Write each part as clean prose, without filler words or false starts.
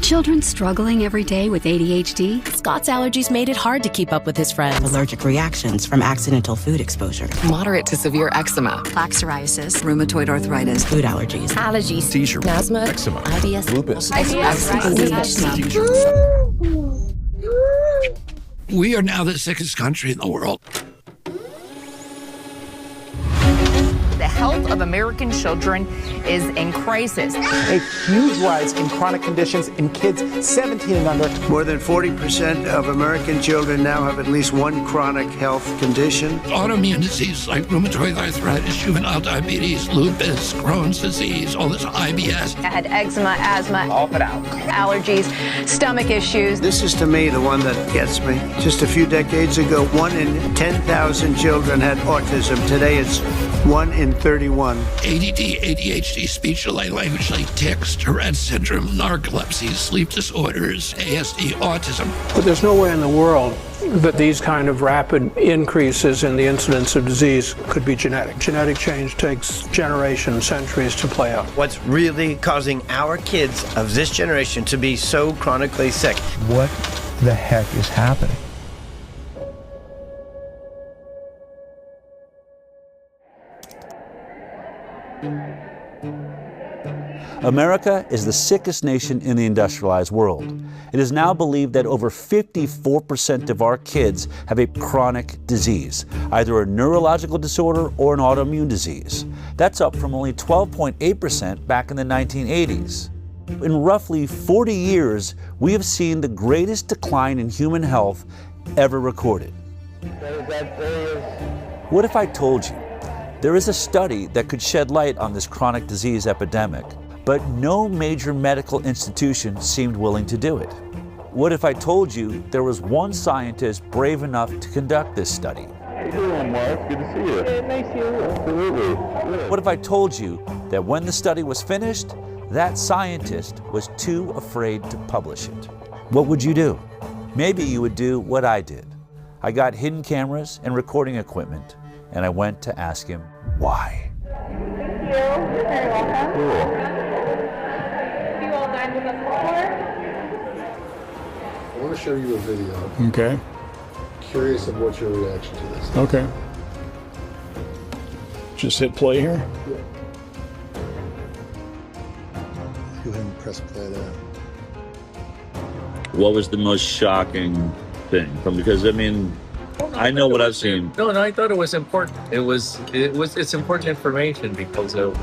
Children struggling every day with ADHD? Scott's allergies made it hard to keep up with his friends. Allergic reactions from accidental food exposure. Moderate to severe eczema. Plaque psoriasis. Rheumatoid arthritis. Food allergies. Allergies. Seizure. Asthma. Eczema. IBS. Lupus. We are now the sickest country in the world. The health of American children is in crisis. A huge rise in chronic conditions in kids 17 and under. More than 40% of American children now have at least one chronic health condition. Autoimmune diseases like rheumatoid arthritis, juvenile diabetes, lupus, Crohn's disease, all this IBS. I had eczema, asthma, all put out. Allergies, stomach issues. This is to me the one that gets me. Just a few decades ago, 1 in 10,000 children had autism. Today it's 1 in 31. ADD, ADHD, speech delay, language delay, tics, Tourette syndrome, narcolepsy, sleep disorders, ASD, autism. But there's no way in the world that these kind of rapid increases in the incidence of disease could be genetic. Genetic change takes generations, centuries to play out. What's really causing our kids of this generation to be so chronically sick? What the heck is happening? America is the sickest nation in the industrialized world. It is now believed that over 54% of our kids have a chronic disease, either a neurological disorder or an autoimmune disease. That's up from only 12.8% back in the 1980s. In roughly 40 years, we have seen the greatest decline in human health ever recorded. What if I told you there is a study that could shed light on this chronic disease epidemic, but no major medical institution seemed willing to do it? What if I told you there was one scientist brave enough to conduct this study? How you doing, Mark? Good to see you. Hey, nice to see you. Absolutely. What if I told you that when the study was finished, that scientist was too afraid to publish it? What would you do? Maybe you would do what I did. I got hidden cameras and recording equipment, and I went to ask him why. Thank you. You're very welcome. Cool. Have you all dined with us before? I want to show you a video. Okay. Curious of what's your reaction to this. Okay. Just hit play here. Yeah. Go ahead and press play there. What was the most shocking thing? Because I know what I've seen. No, I thought it was important. It's important information because of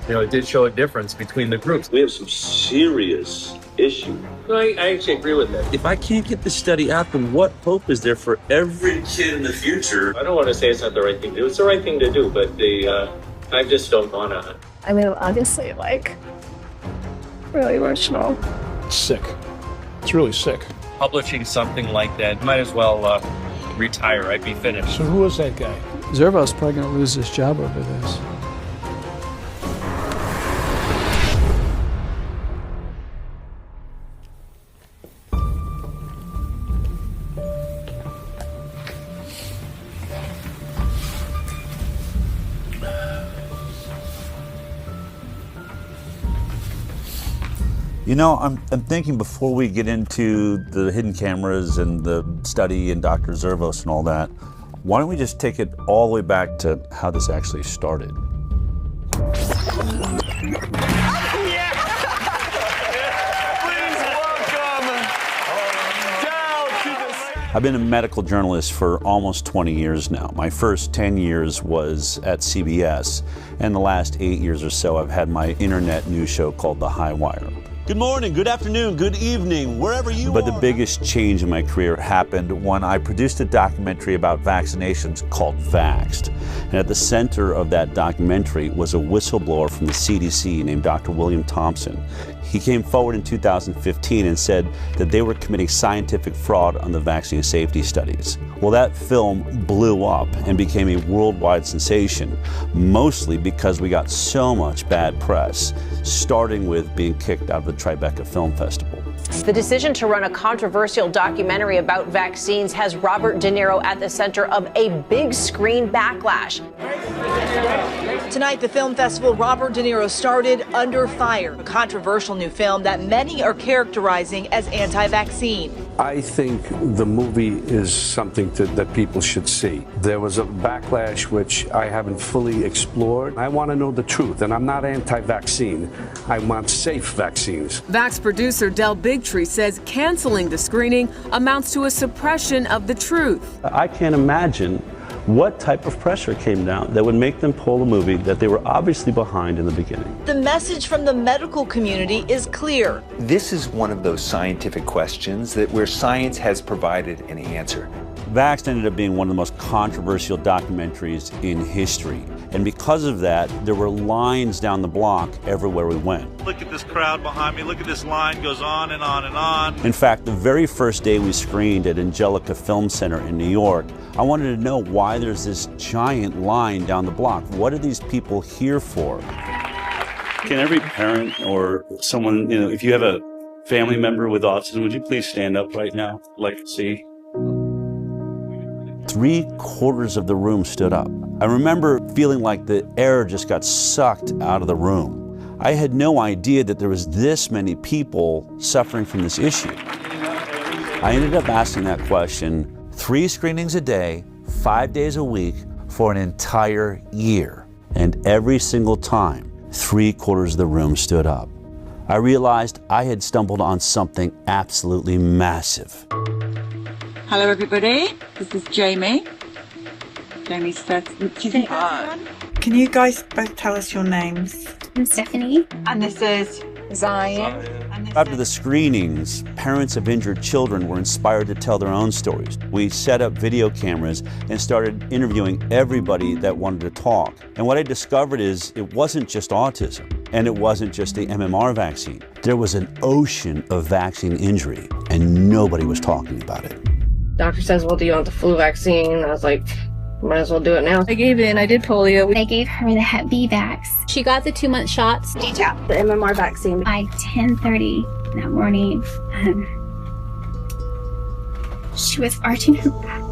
it did show a difference between the groups. We have some serious issues. No, I actually agree with that. If I can't get this study out, then what hope is there for every kid in the future? I don't want to say it's not the right thing to do. It's the right thing to do, but I just don't want to. I mean, obviously, really emotional. It's sick. It's really sick. Publishing something like that, might as well retire. I'd be finished. So who was that guy? Zervo's probably going to lose his job over this. You know, I'm thinking before we get into the hidden cameras and the study and Dr. Zervos and all that, why don't we just take it all the way back to how this actually started? I've been a medical journalist for almost 20 years now. My first 10 years was at CBS, and the last 8 years or so I've had my internet news show called the HighWire. Good morning, good afternoon, good evening, wherever you are. But the biggest change in my career happened when I produced a documentary about vaccinations called Vaxxed. And at the center of that documentary was a whistleblower from the CDC named Dr. William Thompson. He came forward in 2015 and said that they were committing scientific fraud on the vaccine safety studies. Well, that film blew up and became a worldwide sensation, mostly because we got so much bad press, starting with being kicked out of the Tribeca Film Festival. The decision to run a controversial documentary about vaccines has Robert De Niro at the center of a big screen backlash. Tonight, the film festival Robert De Niro started Under Fire, a controversial new film that many are characterizing as anti-vaccine. I think the movie is something that people should see. There was a backlash which I haven't fully explored. I want to know the truth, and I'm not anti-vaccine. I want safe vaccines. Vax producer Del Bigtree says canceling the screening amounts to a suppression of the truth. I can't imagine what type of pressure came down that would make them pull a movie that they were obviously behind in the beginning. The message from the medical community is clear. This is one of those scientific questions where science has provided an answer. Vaxxed ended up being one of the most controversial documentaries in history. And because of that, there were lines down the block everywhere we went. Look at this crowd behind me. Look at this line, goes on and on and on. In fact, the very first day we screened at Angelica Film Center in New York, I wanted to know why there's this giant line down the block. What are these people here for? Can every parent or someone, if you have a family member with autism, would you please stand up right now? I'd like to see. 3/4 of the room stood up. I remember feeling like the air just got sucked out of the room. I had no idea that there was this many people suffering from this issue. I ended up asking that question 3 screenings a day, 5 days a week for an entire year. And every single time, 3/4 of the room stood up. I realized I had stumbled on something absolutely massive. Hello everybody, this is Jamie. Jamie's first. Can you guys both tell us your names? I'm Stephanie. And this is Zion. After the screenings, parents of injured children were inspired to tell their own stories. We set up video cameras and started interviewing everybody that wanted to talk. And what I discovered is it wasn't just autism, and it wasn't just the MMR vaccine. There was an ocean of vaccine injury, and nobody was talking about it. Doctor says, well, do you want the flu vaccine? I was like, might as well do it now. I gave in. I did polio. They gave her the Hep B vax. She got the 2-month shots. Detail. The MMR vaccine. By 10:30 that morning, she was arching her back,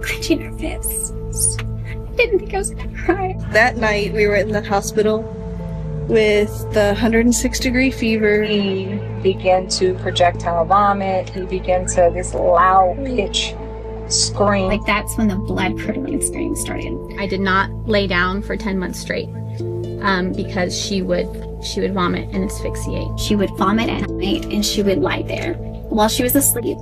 clenching her fists. I didn't think I was going to cry. That night, we were in the hospital with the 106-degree fever. He began to projectile vomit. He began to this loud pitch scream. Like that's when the blood curdling scream started. I did not lay down for 10 months straight because she would vomit and asphyxiate. She would vomit at night and she would lie there while she was asleep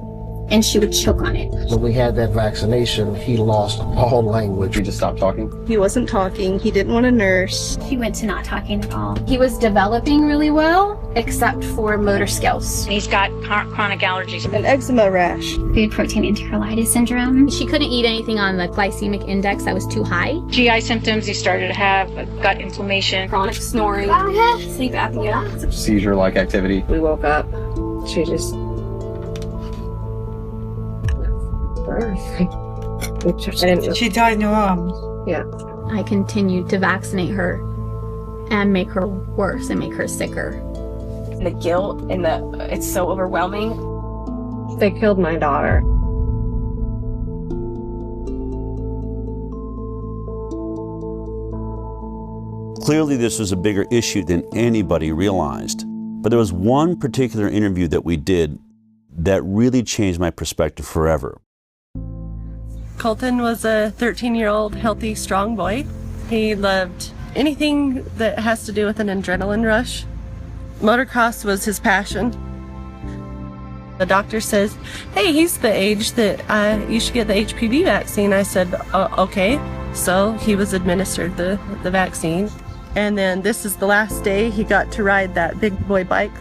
and she would choke on it. When we had that vaccination, he lost all language. He just stopped talking? He wasn't talking. He didn't want to nurse. He went to not talking at all. He was developing really well, except for motor skills. He's got chronic allergies. An eczema rash. Food protein enterolitis syndrome. She couldn't eat anything on the glycemic index that was too high. GI symptoms. He started to have gut inflammation. Chronic snoring. Sleep apnea. Seizure-like activity. We woke up. She just... She died in your arms. Yeah. I continued to vaccinate her and make her worse and make her sicker. The guilt and it's so overwhelming. They killed my daughter. Clearly, this was a bigger issue than anybody realized. But there was one particular interview that we did that really changed my perspective forever. Colton was a 13-year-old healthy, strong boy. He loved anything that has to do with an adrenaline rush. Motocross was his passion. The doctor says, hey, he's the age that you should get the HPV vaccine. I said, okay. So he was administered the vaccine. And then this is the last day he got to ride that big boy bike.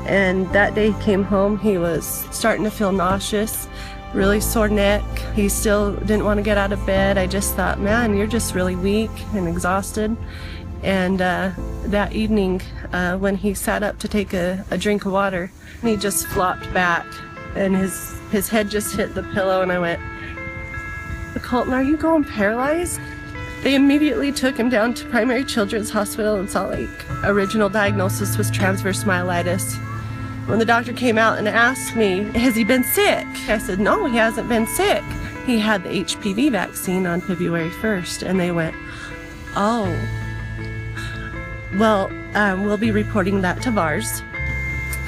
And that day he came home, he was starting to feel nauseous, really sore neck. He still didn't want to get out of bed. I just thought, man, you're just really weak and exhausted. And that evening, when he sat up to take a drink of water, he just flopped back and his head just hit the pillow, and I went, Colton, are you going paralyzed? They immediately took him down to Primary Children's Hospital in Salt Lake. Original diagnosis was transverse myelitis. When the doctor came out and asked me, has he been sick? I said, no, he hasn't been sick. He had the HPV vaccine on February 1st, and they went, oh, well, we'll be reporting that to VARS.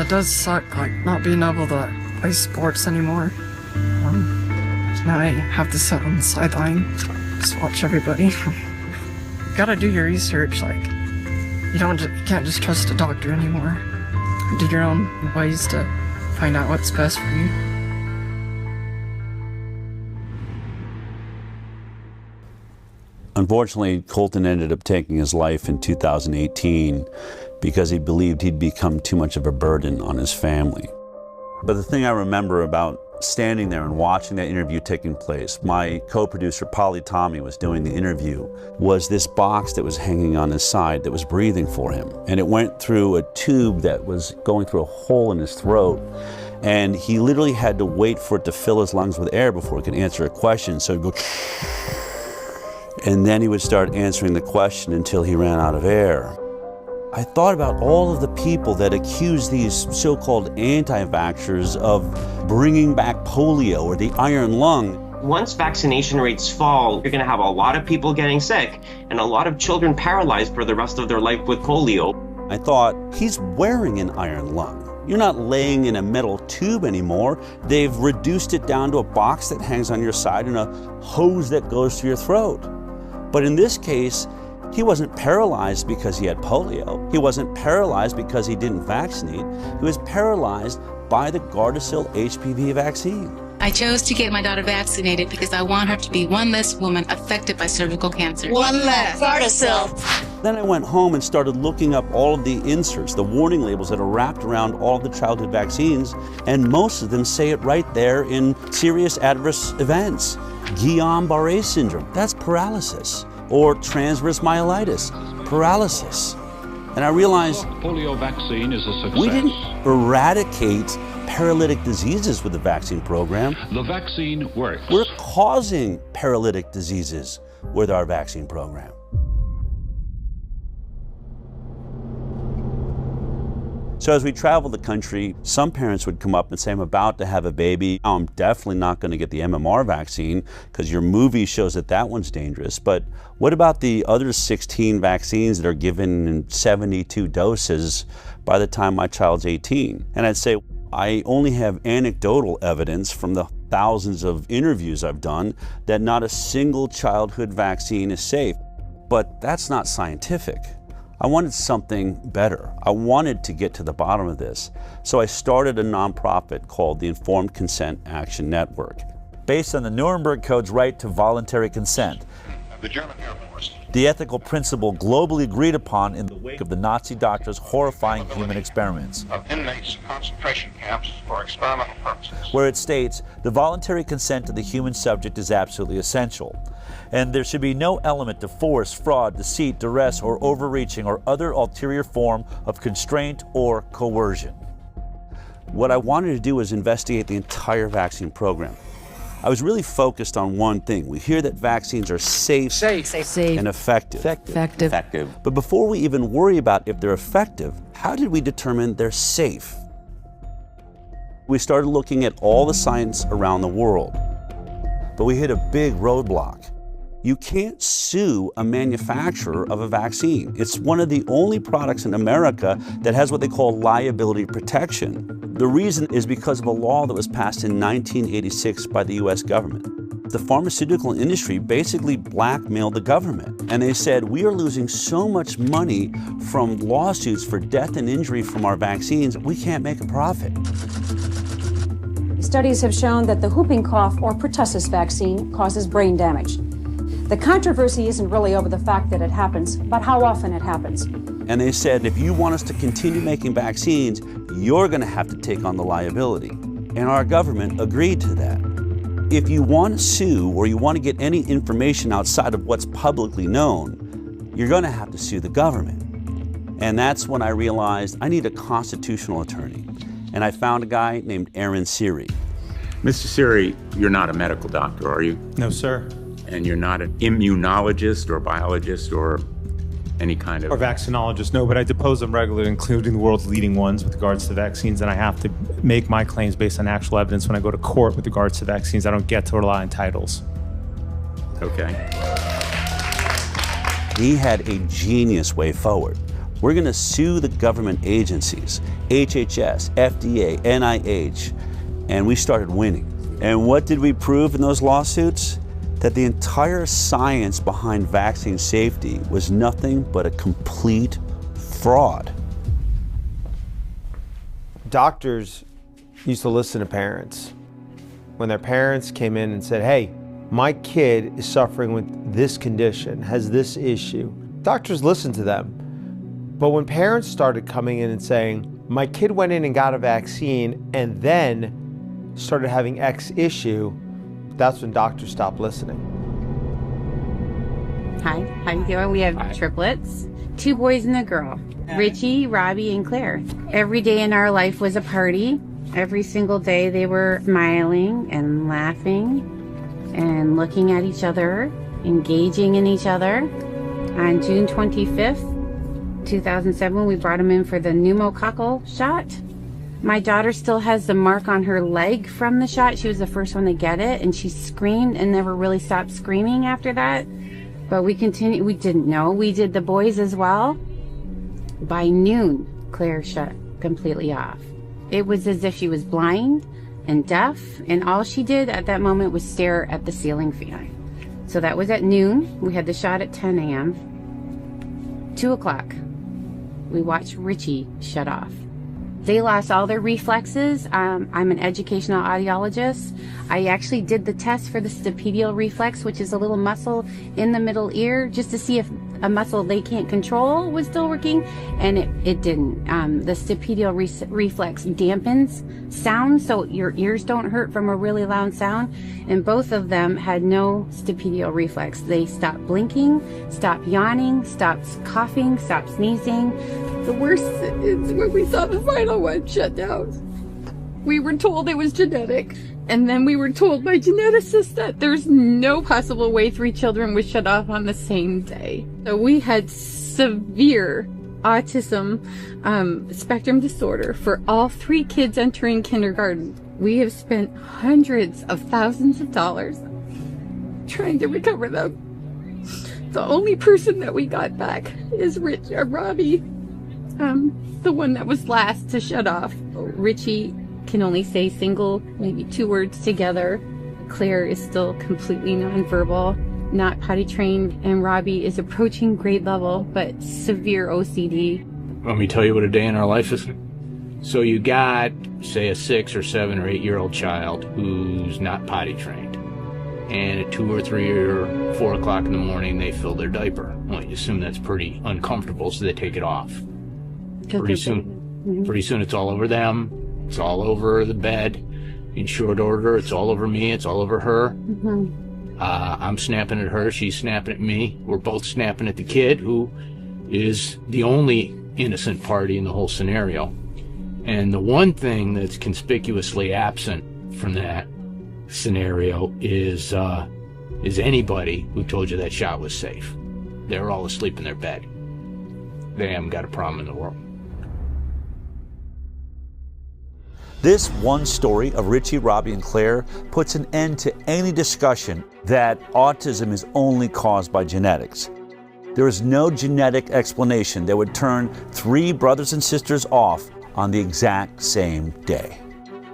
It does suck, like, not being able to play sports anymore. Now I have to sit on the sideline, just watch everybody. You gotta do your research, like, you can't just trust a doctor anymore. Do your own ways to find out what's best for you. Unfortunately, Colton ended up taking his life in 2018 because he believed he'd become too much of a burden on his family. But the thing I remember about standing there and watching that interview taking place, my co-producer, Polly Tommy, was doing the interview, was this box that was hanging on his side that was breathing for him. And it went through a tube that was going through a hole in his throat. And he literally had to wait for it to fill his lungs with air before he could answer a question. So he'd go, and then he would start answering the question until he ran out of air. I thought about all of the people that accuse these so-called anti-vaxxers of bringing back polio or the iron lung. Once vaccination rates fall, you're going to have a lot of people getting sick and a lot of children paralyzed for the rest of their life with polio. I thought, he's wearing an iron lung. You're not laying in a metal tube anymore. They've reduced it down to a box that hangs on your side and a hose that goes through your throat. But in this case, he wasn't paralyzed because he had polio. He wasn't paralyzed because he didn't vaccinate. He was paralyzed by the Gardasil HPV vaccine. I chose to get my daughter vaccinated because I want her to be one less woman affected by cervical cancer. One less. Gardasil. Then I went home and started looking up all of the inserts, the warning labels that are wrapped around all of the childhood vaccines, and most of them say it right there in serious adverse events. Guillain-Barré syndrome, that's paralysis. Or transverse myelitis, paralysis. And I realized polio vaccine is a success. We didn't eradicate paralytic diseases with the vaccine program. The vaccine works. We're causing paralytic diseases with our vaccine program. So as we traveled the country, some parents would come up and say, I'm about to have a baby. I'm definitely not going to get the MMR vaccine because your movie shows that that one's dangerous. But what about the other 16 vaccines that are given in 72 doses by the time my child's 18? And I'd say, I only have anecdotal evidence from the thousands of interviews I've done that not a single childhood vaccine is safe. But that's not scientific. I wanted something better. I wanted to get to the bottom of this. So I started a nonprofit called the Informed Consent Action Network. Based on the Nuremberg Code's right to voluntary consent, the German Air Force, the ethical principle globally agreed upon in the wake of the Nazi doctors' horrifying human experiments, of inmates in concentration camps for experimental purposes, where it states the voluntary consent of the human subject is absolutely essential, and there should be no element of force, fraud, deceit, duress, or overreaching or other ulterior form of constraint or coercion. What I wanted to do was investigate the entire vaccine program. I was really focused on one thing. We hear that vaccines are safe. And effective. But before we even worry about if they're effective, how did we determine they're safe? We started looking at all the science around the world, but we hit a big roadblock. You can't sue a manufacturer of a vaccine. It's one of the only products in America that has what they call liability protection. The reason is because of a law that was passed in 1986 by the US government. The pharmaceutical industry basically blackmailed the government, and they said, we are losing so much money from lawsuits for death and injury from our vaccines, we can't make a profit. Studies have shown that the whooping cough or pertussis vaccine causes brain damage. The controversy isn't really over the fact that it happens, but how often it happens. And they said, if you want us to continue making vaccines, you're going to have to take on the liability. And our government agreed to that. If you want to sue or you want to get any information outside of what's publicly known, you're going to have to sue the government. And that's when I realized I need a constitutional attorney. And I found a guy named Aaron Siri. Mr. Siri, you're not a medical doctor, are you? No, sir. And you're not an immunologist or biologist or any kind of... Or vaccinologists, no, but I depose them regularly, including the world's leading ones with regards to vaccines, and I have to make my claims based on actual evidence when I go to court with regards to vaccines. I don't get to rely on titles. Okay. He had a genius way forward. We're going to sue the government agencies, HHS, FDA, NIH, and we started winning. And what did we prove in those lawsuits? That the entire science behind vaccine safety was nothing but a complete fraud. Doctors used to listen to parents. When their parents came in and said, hey, my kid is suffering with this condition, has this issue, doctors listened to them. But when parents started coming in and saying, my kid went in and got a vaccine and then started having X issue, that's when doctors stopped listening. Hi, how you doing? We have triplets, 2 boys and a girl, Richie, Robbie, and Claire. Every day in our life was a party. Every single day they were smiling and laughing and looking at each other, engaging in each other. On June 25th, 2007, we brought them in for the pneumococcal shot. My daughter still has the mark on her leg from the shot. She was the first one to get it, and she screamed and never really stopped screaming after that. But we continued. We didn't know. We did the boys as well. By noon, Claire shut completely off. It was as if she was blind and deaf, and all she did at that moment was stare at the ceiling fan. So that was at noon. We had the shot at 10 a.m. 2 o'clock, we watched Richie shut off. They lost all their reflexes. I'm an educational audiologist. I actually did the test for the stapedial reflex, which is a little muscle in the middle ear, just to see if a muscle they can't control was still working, and it didn't. The stapedial reflex dampens sound, so your ears don't hurt from a really loud sound, and both of them had no stapedial reflex. They stopped blinking, stopped yawning, stopped coughing, stopped sneezing. The worst is when we saw the final one shut down. We were told it was genetic, and then we were told by geneticists that there's no possible way 3 children would shut off on the same day. So we had severe autism spectrum disorder for all 3 kids entering kindergarten. We have spent hundreds of thousands of dollars trying to recover them. The only person that we got back is Robbie, the one that was last to shut off. Richie can only say single, maybe 2 words together. Claire is still completely nonverbal, not potty trained, and Robbie is approaching grade level, but severe OCD. Let me tell you what a day in our life is. So you got, say, a 6 or 7 or 8-year-old child who's not potty trained, and at 2 or 3 or 4 o'clock in the morning they fill their diaper. Well, you assume that's pretty uncomfortable, so they take it off. Pretty soon it's all over them. It's all over the bed. In short order, it's all over me. It's all over her. I'm snapping at her. She's snapping at me. We're both snapping at the kid, who is the only innocent party in the whole scenario. And the one thing that's conspicuously absent from that scenario is anybody who told you that shot was safe. They're all asleep in their bed. They haven't got a problem in the world. This one story of Richie, Robbie, and Claire puts an end to any discussion that autism is only caused by genetics. There is no genetic explanation that would turn 3 brothers and sisters off on the exact same day.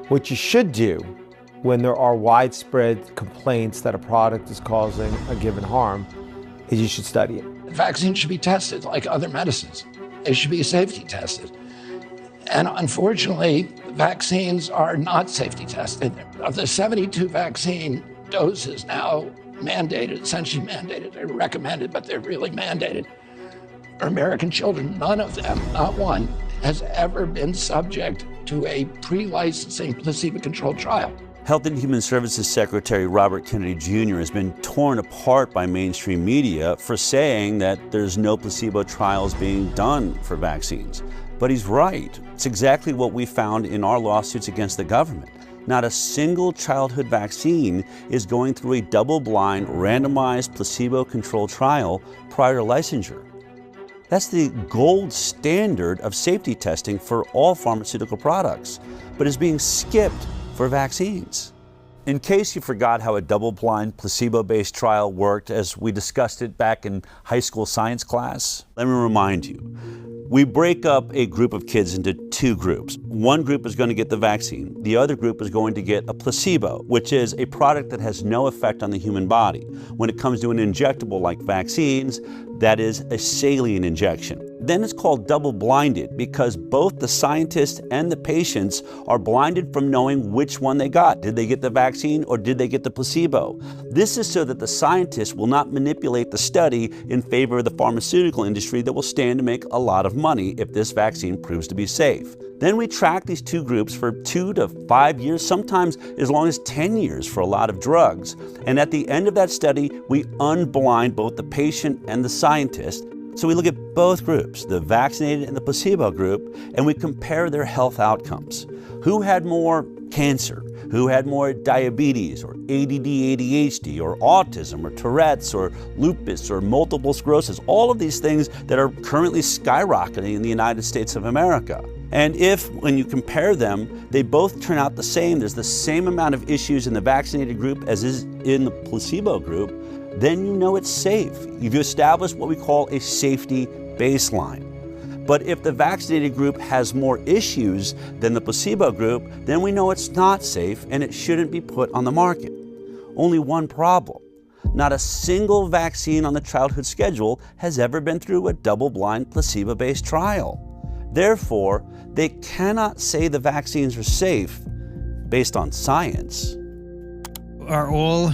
What you should do when there are widespread complaints that a product is causing a given harm is you should study it. Vaccines should be tested like other medicines. They should be safety tested. And unfortunately, vaccines are not safety tested. Of the 72 vaccine doses now mandated, essentially mandated, they're recommended, but they're really mandated for American children, none of them, not one, has ever been subject to a pre-licensing placebo-controlled trial. Health and Human Services Secretary Robert Kennedy Jr. has been torn apart by mainstream media for saying that there's no placebo trials being done for vaccines. But he's right. It's exactly what we found in our lawsuits against the government. Not a single childhood vaccine is going through a double-blind, randomized, placebo-controlled trial prior to licensure. That's the gold standard of safety testing for all pharmaceutical products, but is being skipped for vaccines. In case you forgot how a double-blind, placebo-based trial worked as we discussed it back in high school science class, let me remind you. We break up a group of kids into two groups. One group is going to get the vaccine. The other group is going to get a placebo, which is a product that has no effect on the human body. When it comes to an injectable like vaccines, that is a saline injection. Then it's called double-blinded because both the scientists and the patients are blinded from knowing which one they got. Did they get the vaccine or did they get the placebo? This is so that the scientists will not manipulate the study in favor of the pharmaceutical industry that will stand to make a lot of money if this vaccine proves to be safe. Then we track these two groups for 2 to 5 years, sometimes as long as 10 years for a lot of drugs. And at the end of that study, we unblind both the patient and the scientist. So we look at both groups, the vaccinated and the placebo group, and we compare their health outcomes. Who had more cancer? Who had more diabetes or ADD, ADHD or autism or Tourette's or lupus or multiple sclerosis? All of these things that are currently skyrocketing in the United States of America. And if, when you compare them, they both turn out the same, there's the same amount of issues in the vaccinated group as is in the placebo group, then you know it's safe. You've established what we call a safety baseline. But if the vaccinated group has more issues than the placebo group, then we know it's not safe and it shouldn't be put on the market. Only one problem. Not a single vaccine on the childhood schedule has ever been through a double-blind, placebo-based trial. Therefore, they cannot say the vaccines are safe based on science. Are all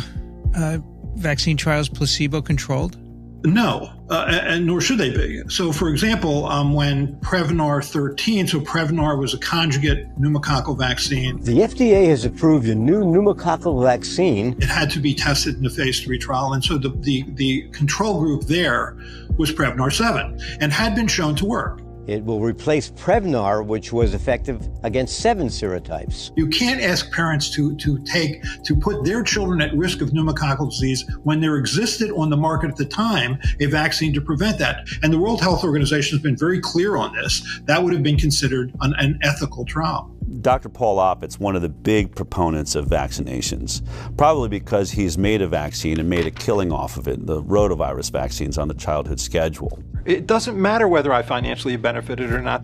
vaccine trials placebo-controlled? No, and nor should they be. So, for example, when Prevnar 13, so Prevnar was a conjugate pneumococcal vaccine. The FDA has approved a new pneumococcal vaccine. It had to be tested in the phase 3 trial, and so the control group there was Prevnar 7 and had been shown to work. It will replace Prevnar, which was effective against 7 serotypes. You can't ask parents to put their children at risk of pneumococcal disease when there existed on the market at the time a vaccine to prevent that. And the World Health Organization has been very clear on this. That would have been considered an ethical trial. Dr. Paul Offit's one of the big proponents of vaccinations, probably because he's made a vaccine and made a killing off of it, the rotavirus vaccines on the childhood schedule. It doesn't matter whether I financially benefited or not.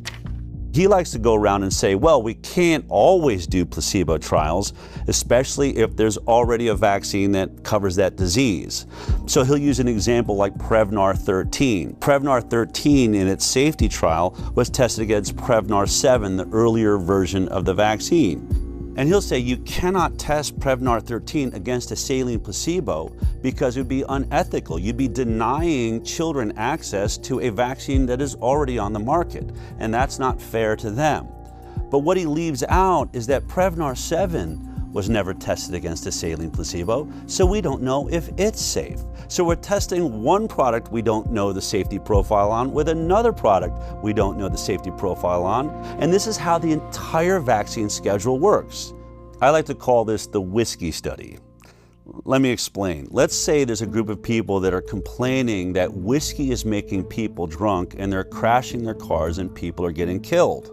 He likes to go around and say, well, we can't always do placebo trials, especially if there's already a vaccine that covers that disease. So he'll use an example like Prevnar 13. Prevnar 13 in its safety trial was tested against Prevnar 7, the earlier version of the vaccine. And he'll say you cannot test Prevnar 13 against a saline placebo because it would be unethical. You'd be denying children access to a vaccine that is already on the market, and that's not fair to them. But what he leaves out is that Prevnar 7 was never tested against a saline placebo, so we don't know if it's safe. So we're testing one product we don't know the safety profile on with another product we don't know the safety profile on, and this is how the entire vaccine schedule works. I like to call this the whiskey study. Let me explain. Let's say there's a group of people that are complaining that whiskey is making people drunk and they're crashing their cars and people are getting killed.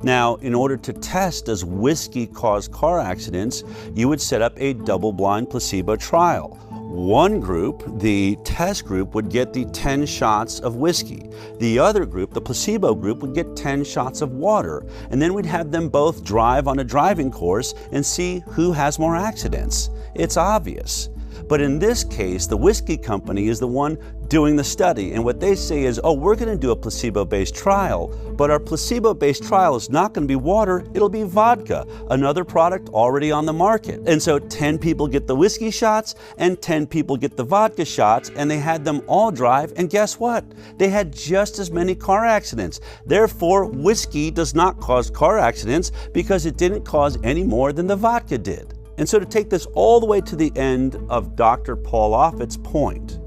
Now, in order to test does whiskey cause car accidents, you would set up a double-blind placebo trial. One group, the test group, would get the 10 shots of whiskey. The other group, the placebo group, would get 10 shots of water. And then we'd have them both drive on a driving course and see who has more accidents. It's obvious. But in this case, the whiskey company is the one doing the study. And what they say is, oh, we're going to do a placebo-based trial, but our placebo-based trial is not going to be water, it'll be vodka, another product already on the market. And so 10 people get the whiskey shots and 10 people get the vodka shots, and they had them all drive, and guess what? They had just as many car accidents. Therefore, whiskey does not cause car accidents because it didn't cause any more than the vodka did. And so to take this all the way to the end of Dr. Paul Offit's point,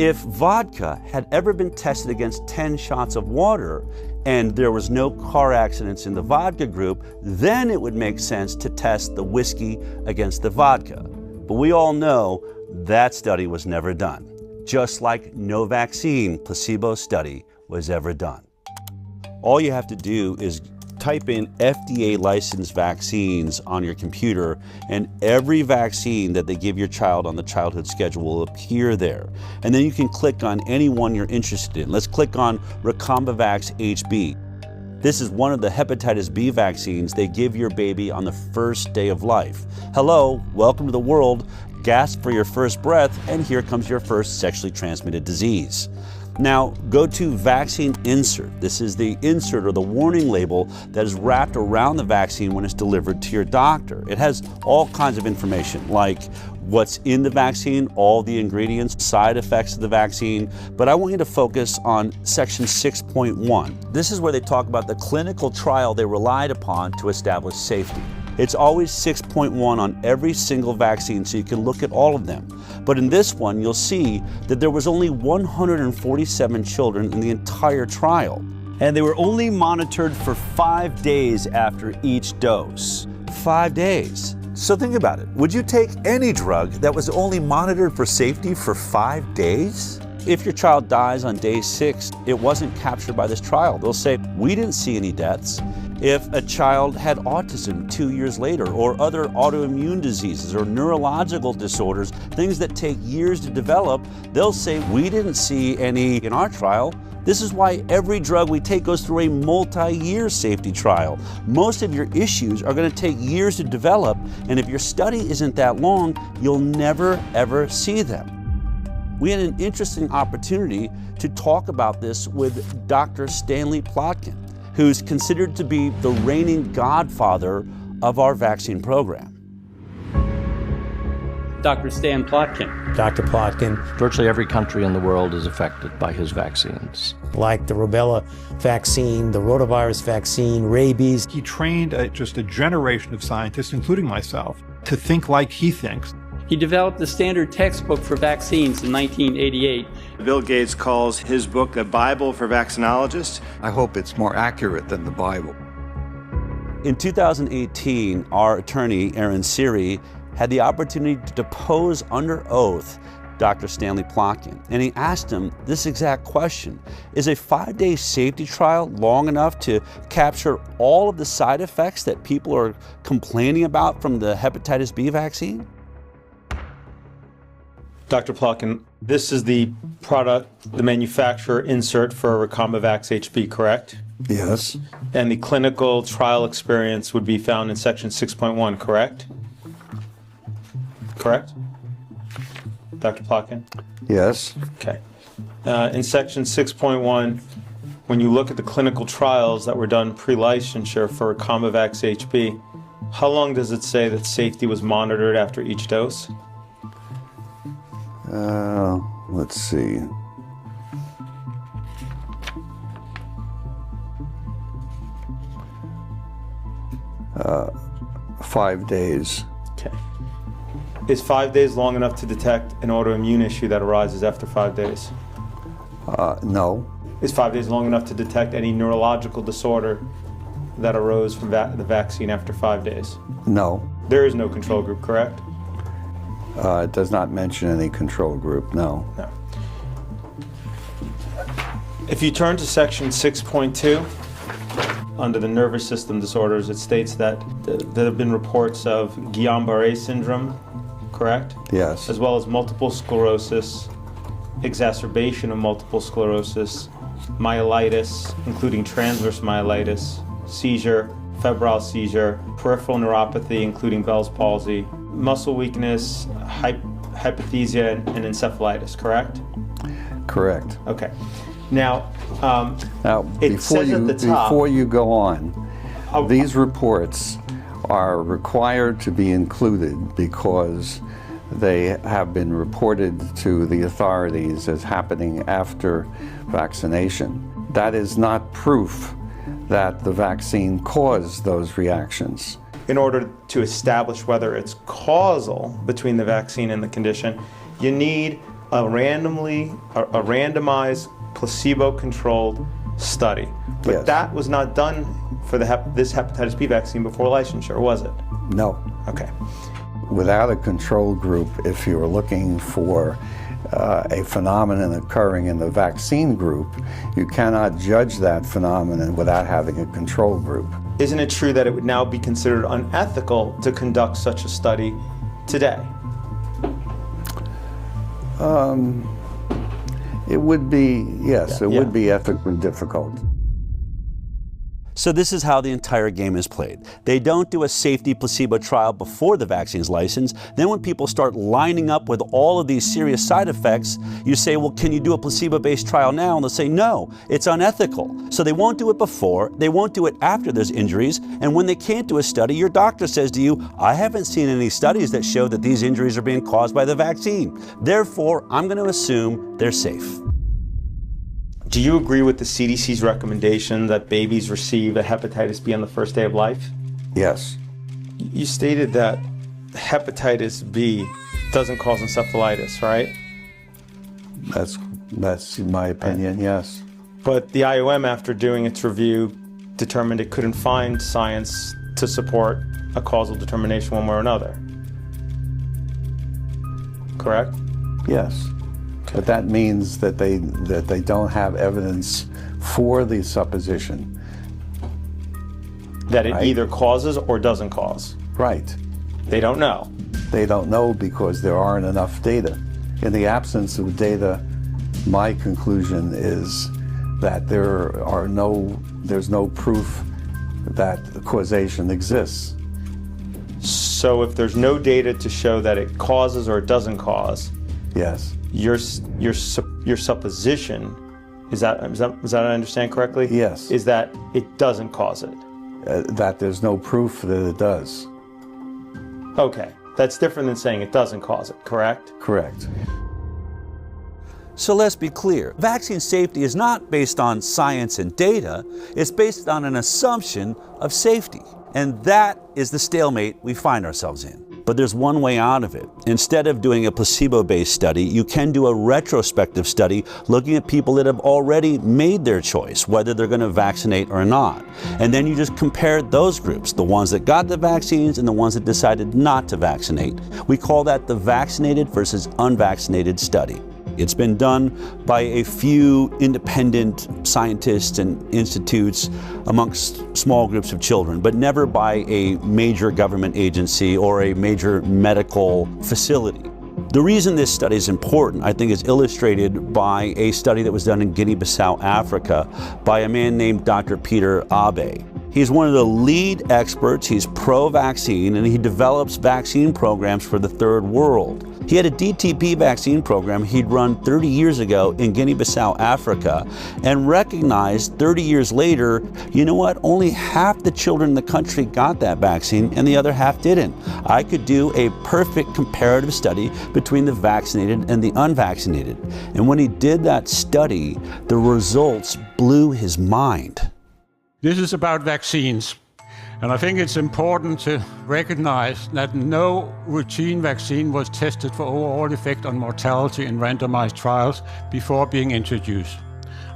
if vodka had ever been tested against 10 shots of water and there was no car accidents in the vodka group, then it would make sense to test the whiskey against the vodka. But we all know that study was never done, just like no vaccine placebo study was ever done. All you have to do is type in FDA licensed vaccines on your computer, and every vaccine that they give your child on the childhood schedule will appear there. And then you can click on any one you're interested in. Let's click on Recombavax HB. This is one of the hepatitis B vaccines they give your baby on the first day of life. Hello, welcome to the world. Gasp for your first breath, and here comes your first sexually transmitted disease. Now, go to vaccine insert. This is the insert or the warning label that is wrapped around the vaccine when it's delivered to your doctor. It has all kinds of information like what's in the vaccine, all the ingredients, side effects of the vaccine, but I want you to focus on section 6.1. This is where they talk about the clinical trial they relied upon to establish safety. It's always 6.1 on every single vaccine, so you can look at all of them. But in this one, you'll see that there was only 147 children in the entire trial. And they were only monitored for 5 days after each dose. 5 days. So think about it. Would you take any drug that was only monitored for safety for 5 days? If your child dies on day 6, it wasn't captured by this trial. They'll say, we didn't see any deaths. If a child had autism 2 years later, or other autoimmune diseases or neurological disorders, things that take years to develop, they'll say, we didn't see any in our trial. This is why every drug we take goes through a multi-year safety trial. Most of your issues are going to take years to develop, and if your study isn't that long, you'll never ever see them. We had an interesting opportunity to talk about this with Dr. Stanley Plotkin, who's considered to be the reigning godfather of our vaccine program. Dr. Stan Plotkin. Dr. Plotkin. Virtually every country in the world is affected by his vaccines. Like the rubella vaccine, the rotavirus vaccine, rabies. He trained just a generation of scientists, including myself, to think like he thinks. He developed the standard textbook for vaccines in 1988. Bill Gates calls his book a Bible for vaccinologists. I hope it's more accurate than the Bible. In 2018, our attorney, Aaron Siri, had the opportunity to depose under oath Dr. Stanley Plotkin, and he asked him this exact question. Is a 5-day safety trial long enough to capture all of the side effects that people are complaining about from the hepatitis B vaccine? Dr. Plotkin, this is the product, the manufacturer insert for Recombavax HB, correct? Yes. And the clinical trial experience would be found in section 6.1, correct? Correct? Dr. Plotkin? Yes. Okay. In section 6.1, when you look at the clinical trials that were done pre-licensure for Recombavax HB, how long does it say that safety was monitored after each dose? Let's see. Uh, 5 days. Okay. Is 5 days long enough to detect an autoimmune issue that arises after 5 days? No. Is 5 days long enough to detect any neurological disorder that arose from the vaccine after 5 days? No. There is no control group, correct? It does not mention any control group, no. No. If you turn to section 6.2, under the nervous system disorders, it states that there have been reports of Guillain-Barré syndrome, correct? Yes. As well as multiple sclerosis, exacerbation of multiple sclerosis, myelitis, including transverse myelitis, seizure, febrile seizure, peripheral neuropathy, including Bell's palsy, muscle weakness, hypothesia, and encephalitis, correct? Correct. Okay. Now, it before says at the top... Before you go on, these reports are required to be included because they have been reported to the authorities as happening after vaccination. That is not proof that the vaccine caused those reactions. In order to establish whether it's causal between the vaccine and the condition, you need a randomized, placebo-controlled study. But yes. That was not done for this hepatitis B vaccine before licensure, was it? No. Okay. without a control group, if you're looking for a phenomenon occurring in the vaccine group, you cannot judge that phenomenon without having a control group. Isn't it true that it would now be considered unethical to conduct such a study today? It would be, yes, it would be ethically difficult. So this is how the entire game is played. They don't do a safety placebo trial before the vaccine's licensed. Then when people start lining up with all of these serious side effects, you say, well, can you do a placebo-based trial now? And they'll say, no, it's unethical. So they won't do it before, they won't do it after there's injuries, and when they can't do a study, your doctor says to you, I haven't seen any studies that show that these injuries are being caused by the vaccine. Therefore, I'm going to assume they're safe. Do you agree with the CDC's recommendation that babies receive a hepatitis B on the first day of life? Yes. You stated that hepatitis B doesn't cause encephalitis, right? That's my opinion, yes. But the IOM, after doing its review, determined it couldn't find science to support a causal determination one way or another. Correct? Yes. But that means that they don't have evidence for the supposition. That it either causes or doesn't cause. Right. They don't know. They don't know because there aren't enough data. In the absence of data, my conclusion is that there's no proof that causation exists. So if there's no data to show that it causes or it doesn't cause, yes. Your supposition, is that I understand correctly? Yes. Is that it doesn't cause it? That there's no proof that it does. Okay, that's different than saying it doesn't cause it, correct? Correct. So let's be clear, vaccine safety is not based on science and data, it's based on an assumption of safety. And that is the stalemate we find ourselves in. But there's one way out of it. Instead of doing a placebo-based study, you can do a retrospective study looking at people that have already made their choice, whether they're going to vaccinate or not. And then you just compare those groups, the ones that got the vaccines and the ones that decided not to vaccinate. We call that the vaccinated versus unvaccinated study. It's been done by a few independent scientists and institutes amongst small groups of children, but never by a major government agency or a major medical facility. The reason this study is important, I think, is illustrated by a study that was done in Guinea-Bissau, Africa, by a man named Dr. Peter Abe. He's one of the lead experts, he's pro-vaccine, and he develops vaccine programs for the third world. He had a DTP vaccine program he'd run 30 years ago in Guinea-Bissau, Africa, and recognized 30 years later, you know what, only half the children in the country got that vaccine and the other half didn't. I could do a perfect comparative study between the vaccinated and the unvaccinated. And when he did that study, the results blew his mind. This is about vaccines, and I think it's important to recognize that no routine vaccine was tested for overall effect on mortality in randomized trials before being introduced.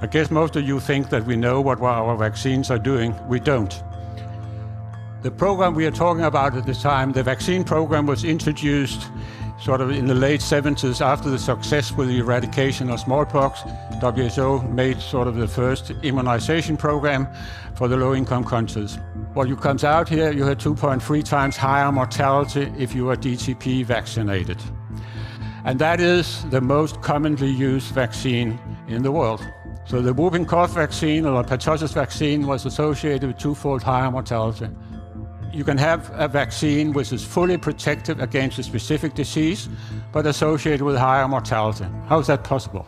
I guess most of you think that we know what our vaccines are doing. We don't. The program we are talking about at the time, the vaccine program, was introduced sort of in the late 70s after the success with the eradication of smallpox. WHO made sort of the first immunization program for the low-income countries. What comes out here, you had 2.3 times higher mortality if you are DTP vaccinated. And that is the most commonly used vaccine in the world. So the whooping cough vaccine or the pertussis vaccine was associated with twofold higher mortality. You can have a vaccine which is fully protective against a specific disease, but associated with higher mortality. How is that possible?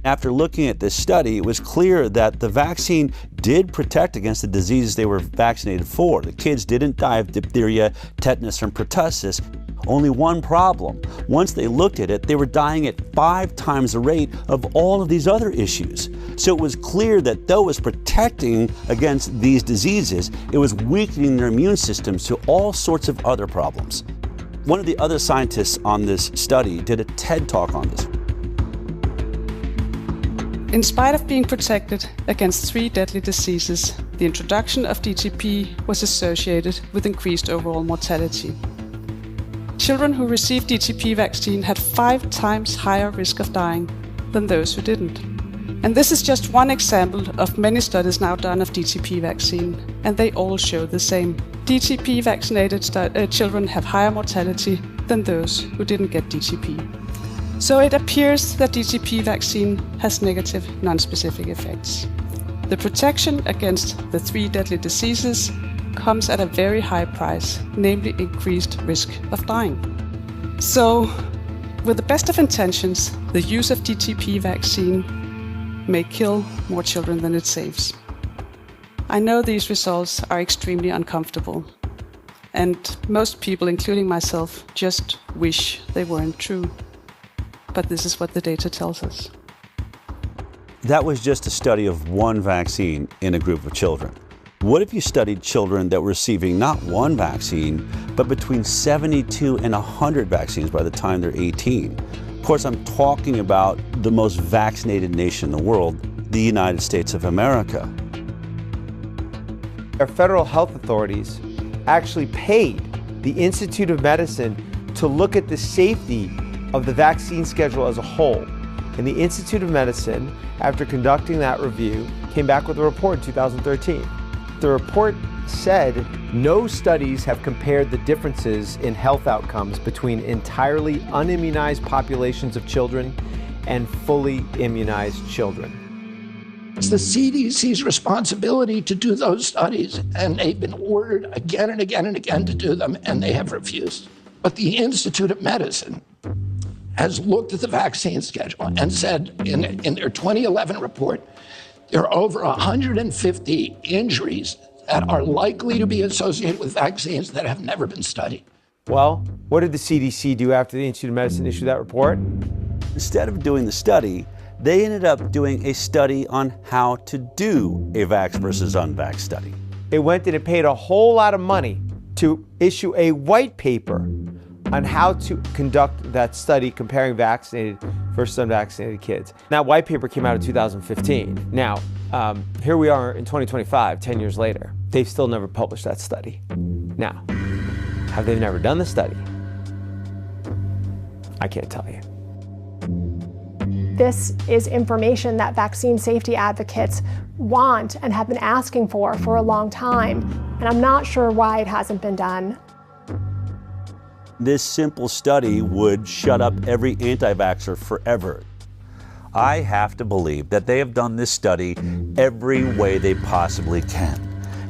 After looking at this study, it was clear that the vaccine did protect against the diseases they were vaccinated for. The kids didn't die of diphtheria, tetanus, and pertussis. Only one problem. Once they looked at it, they were dying at 5 times the rate of all of these other issues. So it was clear that though it was protecting against these diseases, it was weakening their immune systems to all sorts of other problems. One of the other scientists on this study did a TED Talk on this. In spite of being protected against 3 deadly diseases, the introduction of DTP was associated with increased overall mortality. Children who received DTP vaccine had 5 times higher risk of dying than those who didn't. And this is just one example of many studies now done of DTP vaccine, and they all show the same. DTP vaccinated children have higher mortality than those who didn't get DTP. So it appears that DTP vaccine has negative non-specific effects. The protection against the 3 deadly diseases comes at a very high price, namely increased risk of dying. So, with the best of intentions, the use of DTP vaccine may kill more children than it saves. I know these results are extremely uncomfortable, and most people, including myself, just wish they weren't true. But this is what the data tells us. That was just a study of one vaccine in a group of children. What if you studied children that were receiving not one vaccine, but between 72 and 100 vaccines by the time they're 18? Of course, I'm talking about the most vaccinated nation in the world, the United States of America. Our federal health authorities actually paid the Institute of Medicine to look at the safety of the vaccine schedule as a whole. And the Institute of Medicine, after conducting that review, came back with a report in 2013. The report said no studies have compared the differences in health outcomes between entirely unimmunized populations of children and fully immunized children. It's the CDC's responsibility to do those studies, and they've been ordered again and again and again to do them, and they have refused. But the Institute of Medicine has looked at the vaccine schedule and said in their 2011 report, there are over 150 injuries that are likely to be associated with vaccines that have never been studied. Well, what did the CDC do after the Institute of Medicine issued that report? Instead of doing the study, they ended up doing a study on how to do a vax versus unvax study. It went and it paid a whole lot of money to issue a white paper on how to conduct that study comparing vaccinated versus unvaccinated kids. That white paper came out in 2015. Now, here we are in 2025, 10 years later. They've still never published that study. Now, have they never done the study? I can't tell you. This is information that vaccine safety advocates want and have been asking for a long time, and I'm not sure why it hasn't been done. This simple study would shut up every anti-vaxxer forever. I have to believe that they have done this study every way they possibly can,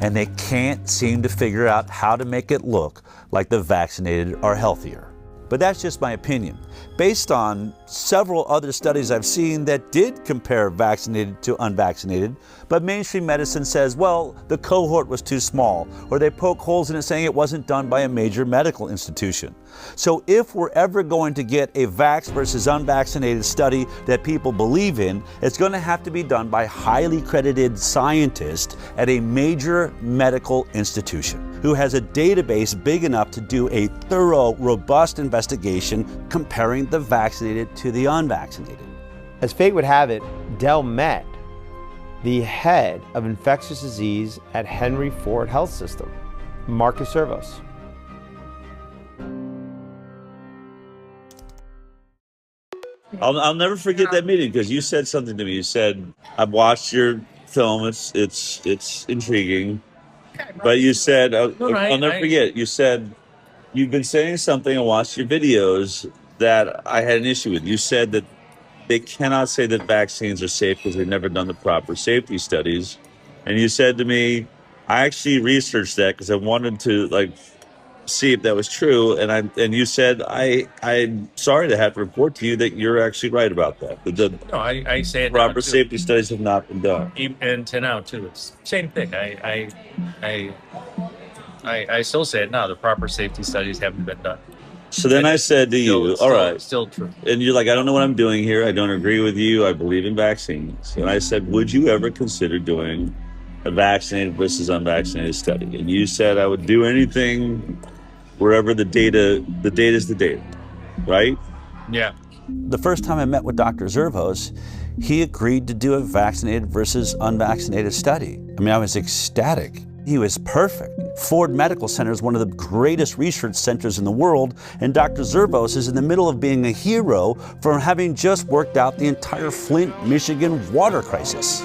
and they can't seem to figure out how to make it look like the vaccinated are healthier. But that's just my opinion, based on several other studies I've seen that did compare vaccinated to unvaccinated, but mainstream medicine says, well, the cohort was too small, or they poke holes in it saying it wasn't done by a major medical institution. So if we're ever going to get a vax versus unvaccinated study that people believe in, it's going to have to be done by highly credited scientists at a major medical institution who has a database big enough to do a thorough, robust investigation comparing the vaccinated to the unvaccinated. As fate would have it, Dell met the head of infectious disease at Henry Ford Health System, Marcus Servos. I'll never forget that meeting because you said something to me. You said, "I've watched your film. It's intriguing." But you said, I'll never forget. You said you've been saying something and watched your videos that I had an issue with. You said that they cannot say that vaccines are safe because they've never done the proper safety studies. And you said to me, I actually researched that because I wanted to see if that was true. And you said, I'm sorry to have to report to you that you're actually right about that. I say it proper safety studies have not been done. And to now too, it's same thing. I still say it now. The proper safety studies haven't been done. So then I said to you, all right. Still true. And you're like, I don't know what I'm doing here. I don't agree with you. I believe in vaccines. And I said, would you ever consider doing a vaccinated versus unvaccinated study? And you said I would do anything wherever the data is the data, right? Yeah. The first time I met with Dr. Servos, he agreed to do a vaccinated versus unvaccinated study. I mean, I was ecstatic. He was perfect. Ford Medical Center is one of the greatest research centers in the world, and Dr. Zervos is in the middle of being a hero for having just worked out the entire Flint, Michigan water crisis.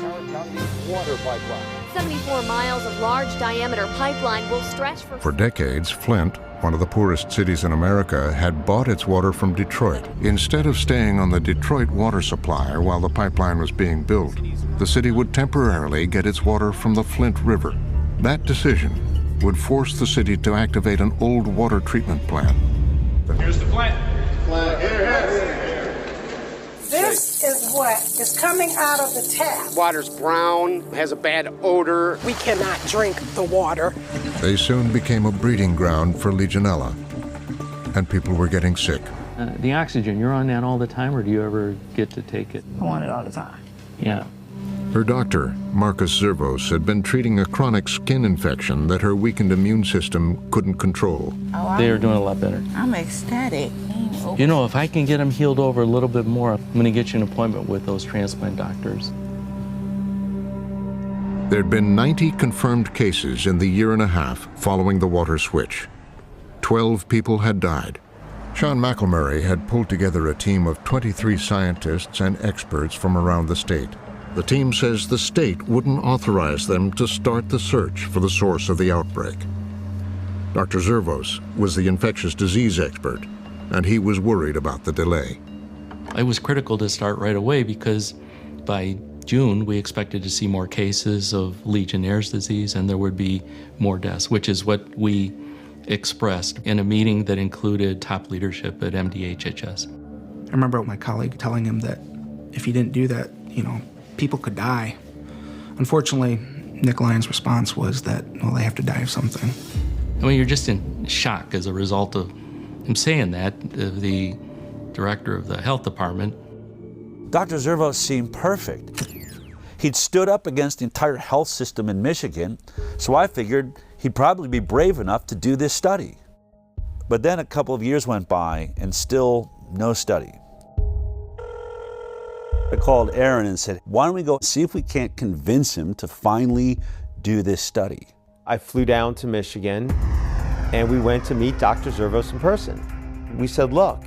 74 miles of large-diameter pipeline will stretch For decades, Flint, one of the poorest cities in America, had bought its water from Detroit. Instead of staying on the Detroit water supply while the pipeline was being built, the city would temporarily get its water from the Flint River. That decision would force the city to activate an old water treatment plant. Here's the plant. This is what is coming out of the tap. Water's brown, has a bad odor. We cannot drink the water. They soon became a breeding ground for Legionella, and people were getting sick. The oxygen, you're on that all the time, or do you ever get to take it? I want it all the time. Yeah. Her doctor, Marcus Zervos, had been treating a chronic skin infection that her weakened immune system couldn't control. They are doing a lot better. I'm ecstatic. You know, if I can get them healed over a little bit more, I'm going to get you an appointment with those transplant doctors. There'd been 90 confirmed cases in the year and a half following the water switch. 12 people had died. Sean McElmurray had pulled together a team of 23 scientists and experts from around the state. The team says the state wouldn't authorize them to start the search for the source of the outbreak. Dr. Zervos was the infectious disease expert, and he was worried about the delay. It was critical to start right away because by June we expected to see more cases of Legionnaire's disease and there would be more deaths, which is what we expressed in a meeting that included top leadership at MDHHS. I remember my colleague telling him that if he didn't do that, people could die. Unfortunately, Nick Lyon's response was that, well, they have to die of something. I mean, you're just in shock as a result of him saying that, the director of the health department. Dr. Zervos seemed perfect. He'd stood up against the entire health system in Michigan, so I figured he'd probably be brave enough to do this study. But then a couple of years went by and still no study. I called Aaron and said, why don't we go see if we can't convince him to finally do this study? I flew down to Michigan and we went to meet Dr. Zervos in person. We said, look,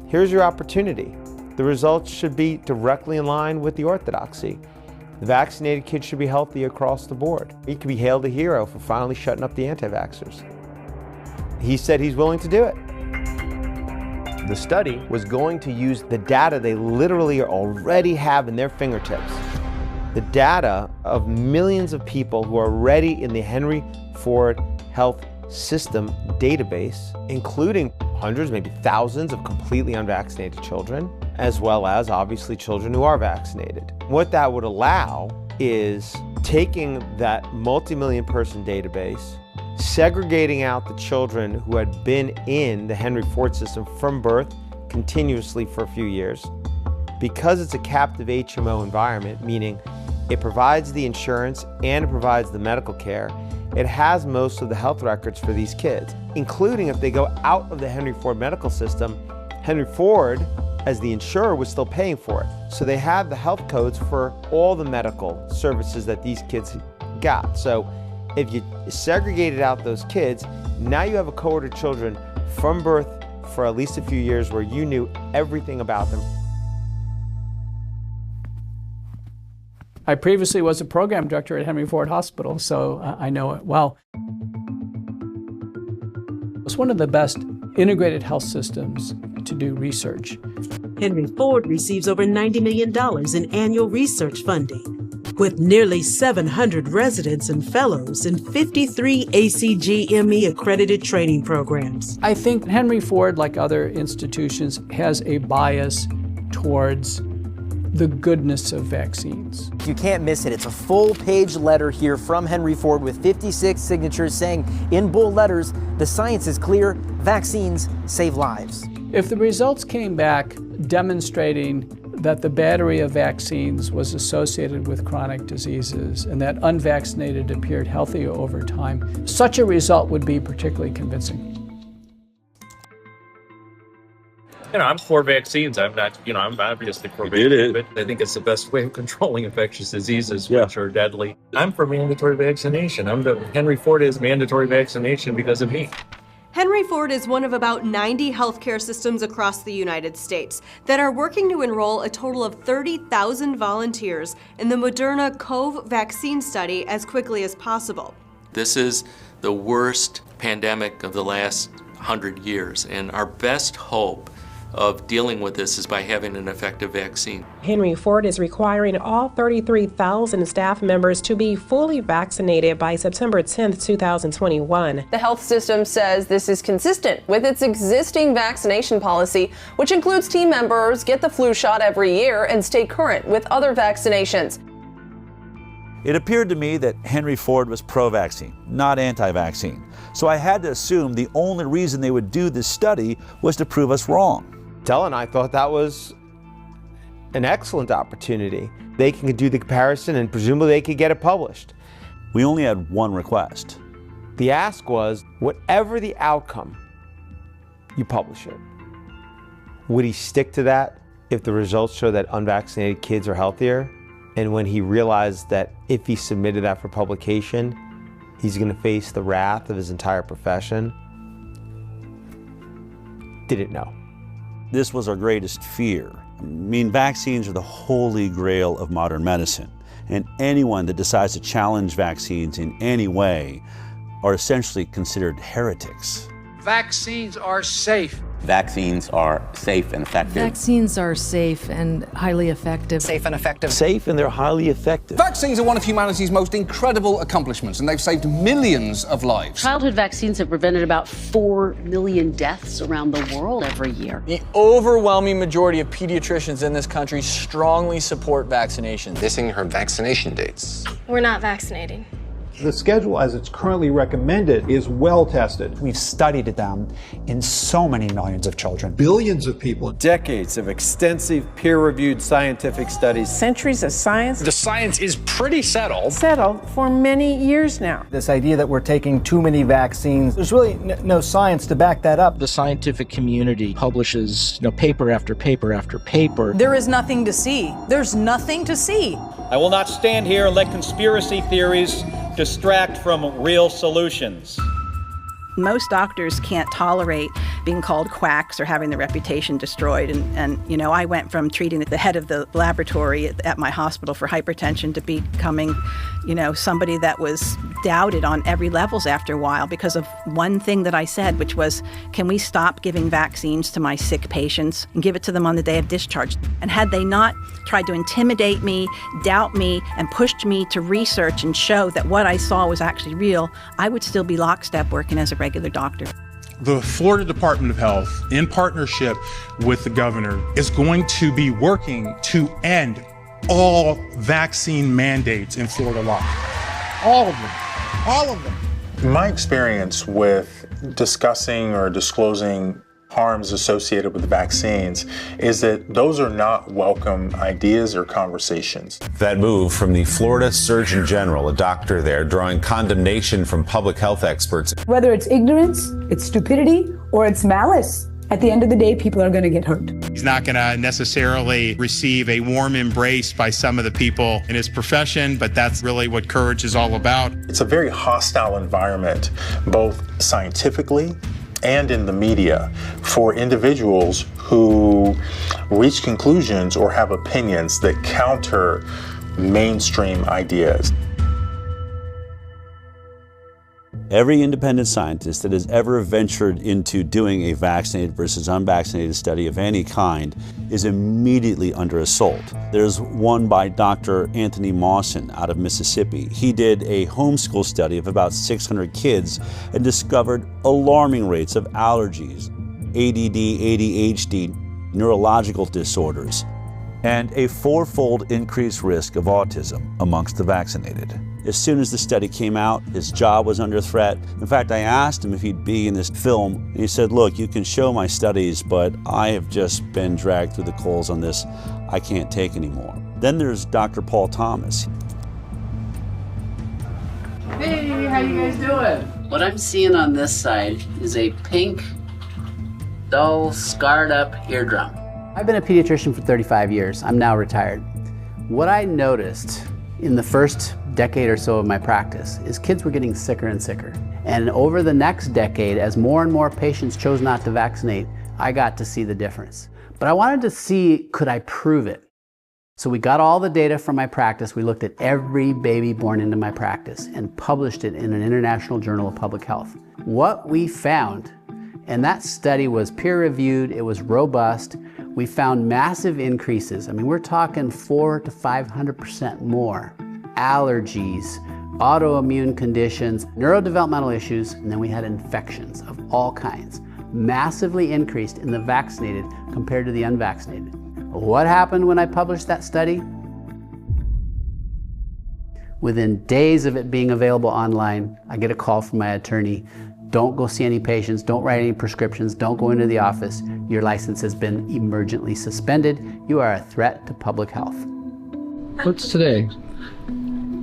here's your opportunity. The results should be directly in line with the orthodoxy. The vaccinated kids should be healthy across the board. He could be hailed a hero for finally shutting up the anti-vaxxers. He said he's willing to do it. The study was going to use the data they literally already have in their fingertips. The data of millions of people who are already in the Henry Ford Health System database, including hundreds, maybe thousands of completely unvaccinated children, as well as obviously children who are vaccinated. What that would allow is taking that multi-million person database, segregating out the children who had been in the Henry Ford system from birth continuously for a few years. Because it's a captive HMO environment, meaning it provides the insurance and it provides the medical care, it has most of the health records for these kids, including if they go out of the Henry Ford medical system, Henry Ford, as the insurer, was still paying for it. So they have the health codes for all the medical services that these kids got. So if you segregated out those kids, now you have a cohort of children from birth for at least a few years where you knew everything about them. I previously was a program director at Henry Ford Hospital, so I know it well. It's one of the best integrated health systems to do research. Henry Ford receives over $90 million in annual research funding, with nearly 700 residents and fellows in 53 ACGME accredited training programs. I think Henry Ford, like other institutions, has a bias towards the goodness of vaccines. You can't miss it. It's a full-page letter here from Henry Ford with 56 signatures saying in bold letters, the science is clear, vaccines save lives. If the results came back demonstrating that the battery of vaccines was associated with chronic diseases and that unvaccinated appeared healthier over time, such a result would be particularly convincing. I'm for vaccines. I'm not, I'm obviously for vaccines, but I think it's the best way of controlling infectious diseases, which are deadly. I'm for mandatory vaccination. Henry Ford is mandatory vaccination because of me. Henry Ford is one of about 90 healthcare systems across the United States that are working to enroll a total of 30,000 volunteers in the Moderna COV vaccine study as quickly as possible. This is the worst pandemic of the last 100 years, and our best hope of dealing with this is by having an effective vaccine. Henry Ford is requiring all 33,000 staff members to be fully vaccinated by September 10th, 2021. The health system says this is consistent with its existing vaccination policy, which includes team members get the flu shot every year and stay current with other vaccinations. It appeared to me that Henry Ford was pro-vaccine, not anti-vaccine. So I had to assume the only reason they would do this study was to prove us wrong. Dell and I thought that was an excellent opportunity. They can do the comparison and presumably they could get it published. We only had one request. The ask was, whatever the outcome, you publish it. Would he stick to that if the results show that unvaccinated kids are healthier? And when he realized that if he submitted that for publication, he's going to face the wrath of his entire profession, didn't know. This was our greatest fear. Vaccines are the holy grail of modern medicine, and anyone that decides to challenge vaccines in any way are essentially considered heretics. Vaccines are safe. Vaccines are safe and effective. Vaccines are safe and highly effective. Safe and effective. Safe and they're highly effective. Vaccines are one of humanity's most incredible accomplishments, and they've saved millions of lives. Childhood vaccines have prevented about 4 million deaths around the world every year. The overwhelming majority of pediatricians in this country strongly support vaccinations. Missing her vaccination dates. We're not vaccinating. The schedule as it's currently recommended is well tested. We've studied them in so many millions of children. Billions of people. Decades of extensive peer-reviewed scientific studies. Centuries of science. The science is pretty settled. Settled for many years now. This idea that we're taking too many vaccines, there's really no science to back that up. The scientific community publishes paper after paper after paper. There is nothing to see. There's nothing to see. I will not stand here and let conspiracy theories distract from real solutions. Most doctors can't tolerate being called quacks or having their reputation destroyed. And I went from treating the head of the laboratory at my hospital for hypertension to becoming, somebody that was doubted on every levels after a while because of one thing that I said, which was, can we stop giving vaccines to my sick patients and give it to them on the day of discharge? And had they not tried to intimidate me, doubt me, and pushed me to research and show that what I saw was actually real, I would still be lockstep working as a regular doctor. The Florida Department of Health, in partnership with the governor, is going to be working to end all vaccine mandates in Florida law. All of them. All of them. My experience with discussing or disclosing harms associated with vaccines is that those are not welcome ideas or conversations. That move from the Florida Surgeon General, a doctor there, drawing condemnation from public health experts. Whether it's ignorance, it's stupidity, or it's malice, at the end of the day, people are going to get hurt. He's not going to necessarily receive a warm embrace by some of the people in his profession, but that's really what courage is all about. It's a very hostile environment, both scientifically and in the media, for individuals who reach conclusions or have opinions that counter mainstream ideas. Every independent scientist that has ever ventured into doing a vaccinated versus unvaccinated study of any kind is immediately under assault. There's one by Dr. Anthony Mawson out of Mississippi. He did a homeschool study of about 600 kids and discovered alarming rates of allergies, ADD, ADHD, neurological disorders, and a 4-fold increased risk of autism amongst the vaccinated. As soon as the study came out, his job was under threat. In fact, I asked him if he'd be in this film, and he said, look, you can show my studies, but I have just been dragged through the coals on this. I can't take anymore. Then there's Dr. Paul Thomas. Hey, how you guys doing? What I'm seeing on this side is a pink dull, scarred up eardrum. I've been a pediatrician for 35 years. I'm now retired. What I noticed in the first decade or so of my practice is kids were getting sicker and sicker. And over the next decade, as more and more patients chose not to vaccinate, I got to see the difference. But I wanted to see, could I prove it? So we got all the data from my practice. We looked at every baby born into my practice and published it in an international journal of public health. What we found, and that study was peer-reviewed, it was robust, we found massive increases. I mean, we're talking 400 to 500% more. Allergies, autoimmune conditions, neurodevelopmental issues, and then we had infections of all kinds. Massively increased in the vaccinated compared to the unvaccinated. What happened when I published that study? Within days of it being available online, I get a call from my attorney. Don't go see any patients, don't write any prescriptions, don't go into the office. Your license has been emergently suspended. You are a threat to public health. What's today?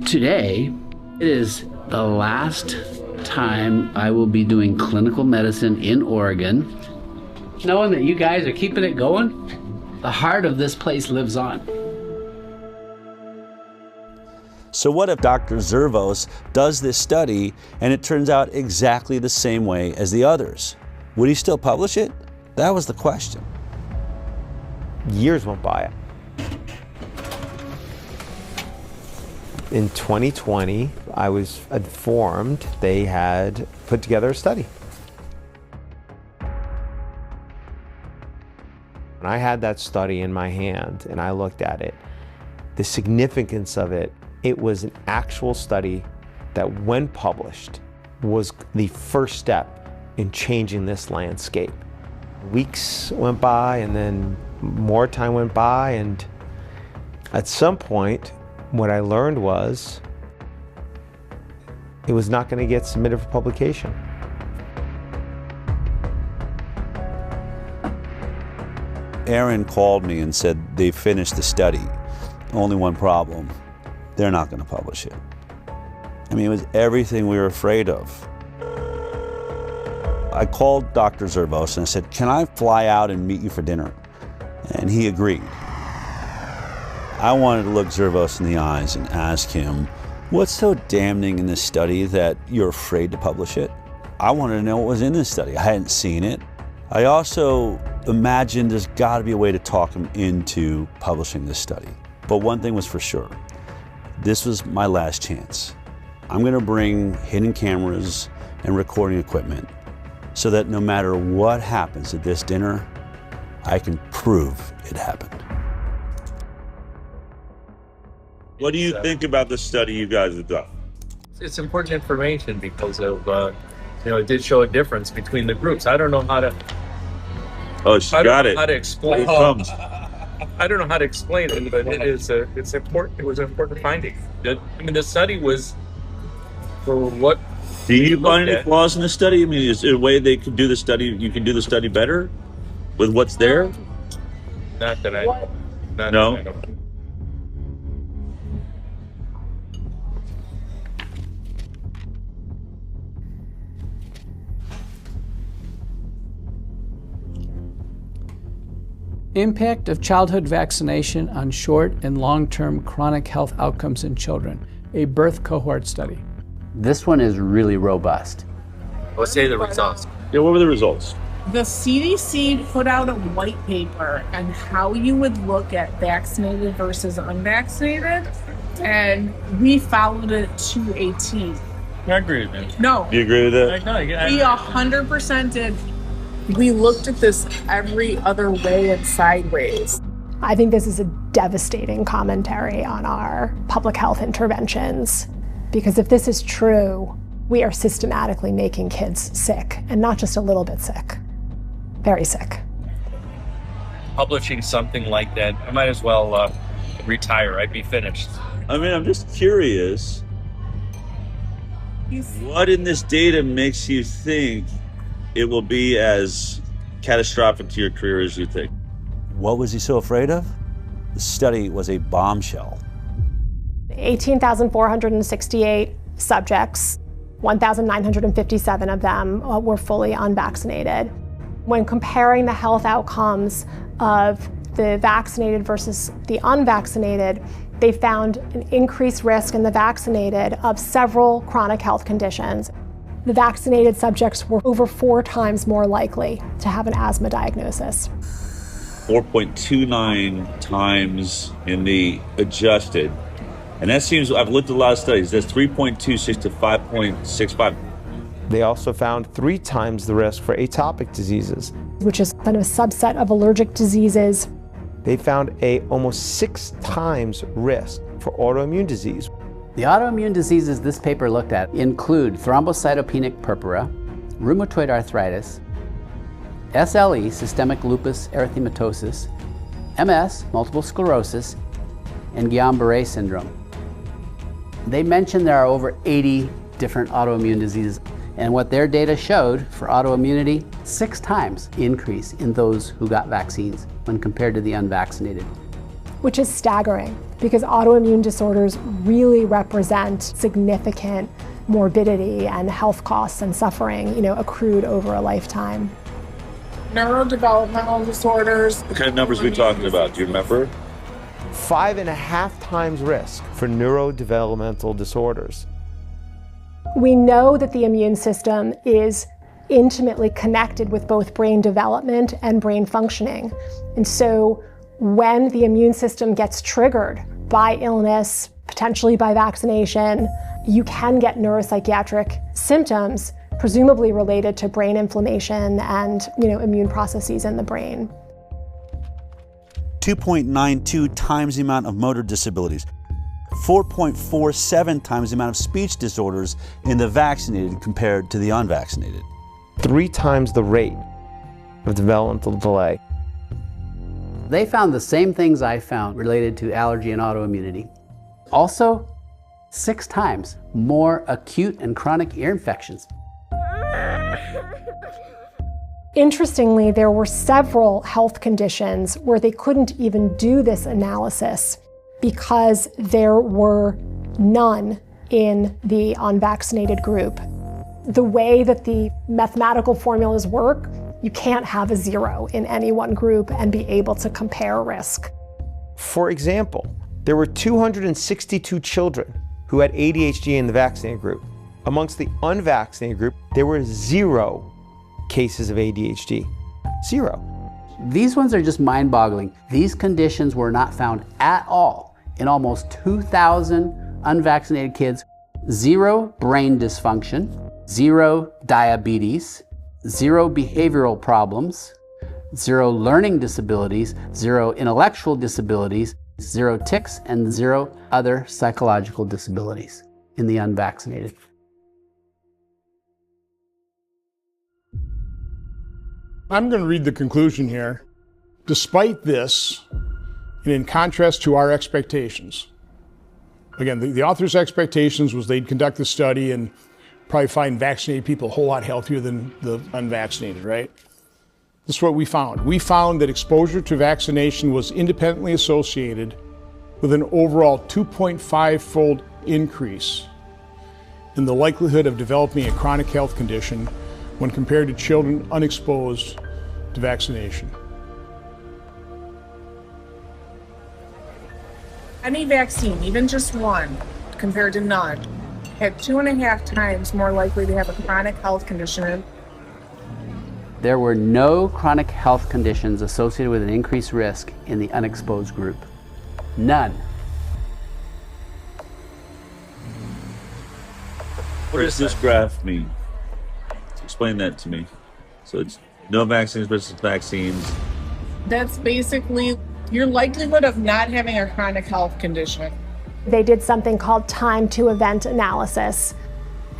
Today, it is the last time I will be doing clinical medicine in Oregon. Knowing that you guys are keeping it going, the heart of this place lives on. So what if Dr. Zervos does this study and it turns out exactly the same way as the others? Would he still publish it? That was the question. Years went by. In 2020, I was informed they had put together a study. When I had that study in my hand and I looked at it, the significance of it, it was an actual study that, when published, was the first step in changing this landscape. Weeks went by and then more time went by, and at some point, what I learned was it was not going to get submitted for publication. Aaron called me and said they finished the study. Only one problem. They're not going to publish it. I mean, it was everything we were afraid of. I called Dr. Zervos and I said, can I fly out and meet you for dinner? And he agreed. I wanted to look Zervos in the eyes and ask him, what's so damning in this study that you're afraid to publish it? I wanted to know what was in this study. I hadn't seen it. I also imagined there's got to be a way to talk him into publishing this study. But one thing was for sure. This was my last chance. I'm going to bring hidden cameras and recording equipment so that no matter what happens at this dinner, I can prove it happened. What do you think about the study you guys have done? It's important information because of, it did show a difference between the groups. I don't know how to. Oh, she got it. How to explain? I don't know how to explain it, but it's important. It was an important finding. I mean, the study was for what. Do you find any flaws in the study? I mean, is there a way they could do the study? You can do the study better with what's there? Not that I. No. That I know. Impact of childhood vaccination on short and long-term chronic health outcomes in children, a birth cohort study. This one is really robust. Let's say the results. Yeah, what were the results? The CDC put out a white paper on how you would look at vaccinated versus unvaccinated, and we followed it to a T. I agree with that. No. Do you agree with that? No, we 100% did. We looked at this every other way and sideways. I think this is a devastating commentary on our public health interventions, because if this is true, we are systematically making kids sick, and not just a little bit sick, very sick. Publishing something like that, I might as well retire. I'd be finished. I mean, I'm just curious. What in this data makes you think it will be as catastrophic to your career as you think? What was he so afraid of? The study was a bombshell. 18,468 subjects, 1,957 of them were fully unvaccinated. When comparing the health outcomes of the vaccinated versus the unvaccinated, they found an increased risk in the vaccinated of several chronic health conditions. The vaccinated subjects were over 4 times more likely to have an asthma diagnosis. 4.29 times in the adjusted. And that seems, I've looked at a lot of studies, that's 3.26 to 5.65. They also found 3 times the risk for atopic diseases, which is kind of a subset of allergic diseases. They found almost 6 times risk for autoimmune disease. The autoimmune diseases this paper looked at include thrombocytopenic purpura, rheumatoid arthritis, SLE, systemic lupus erythematosus, MS, multiple sclerosis, and Guillain-Barré syndrome. They mentioned there are over 80 different autoimmune diseases, and what their data showed for autoimmunity, 6 times increase in those who got vaccines when compared to the unvaccinated. Which is staggering, because autoimmune disorders really represent significant morbidity and health costs and suffering, accrued over a lifetime. Neurodevelopmental disorders. What kind of numbers are we talking about? Do you remember? 5.5 times risk for neurodevelopmental disorders. We know that the immune system is intimately connected with both brain development and brain functioning. And so when the immune system gets triggered by illness, potentially by vaccination, you can get neuropsychiatric symptoms, presumably related to brain inflammation and immune processes in the brain. 2.92 times the amount of motor disabilities, 4.47 times the amount of speech disorders in the vaccinated compared to the unvaccinated. 3 times the rate of developmental delay. They found the same things I found related to allergy and autoimmunity. Also, 6 times more acute and chronic ear infections. Interestingly, there were several health conditions where they couldn't even do this analysis because there were none in the unvaccinated group. The way that the mathematical formulas work, you can't have a 0 in any one group and be able to compare risk. For example, there were 262 children who had ADHD in the vaccinated group. Amongst the unvaccinated group, there were 0 cases of ADHD. 0. These ones are just mind-boggling. These conditions were not found at all in almost 2,000 unvaccinated kids. 0 brain dysfunction, 0 diabetes, 0 behavioral problems, 0 learning disabilities, 0 intellectual disabilities, 0 tics, and 0 other psychological disabilities in the unvaccinated. I'm going to read the conclusion here. Despite this, and in contrast to our expectations, again, the author's expectations was they'd conduct the study and probably find vaccinated people a whole lot healthier than the unvaccinated, right? This is what we found. We found that exposure to vaccination was independently associated with an overall 2.5-fold increase in the likelihood of developing a chronic health condition when compared to children unexposed to vaccination. Any vaccine, even just one, compared to none, had 2.5 times more likely to have a chronic health condition. There were no chronic health conditions associated with an increased risk in the unexposed group. None. What does this graph mean? Explain that to me. So it's no vaccines versus vaccines. That's basically your likelihood of not having a chronic health condition. They did something called time to event analysis.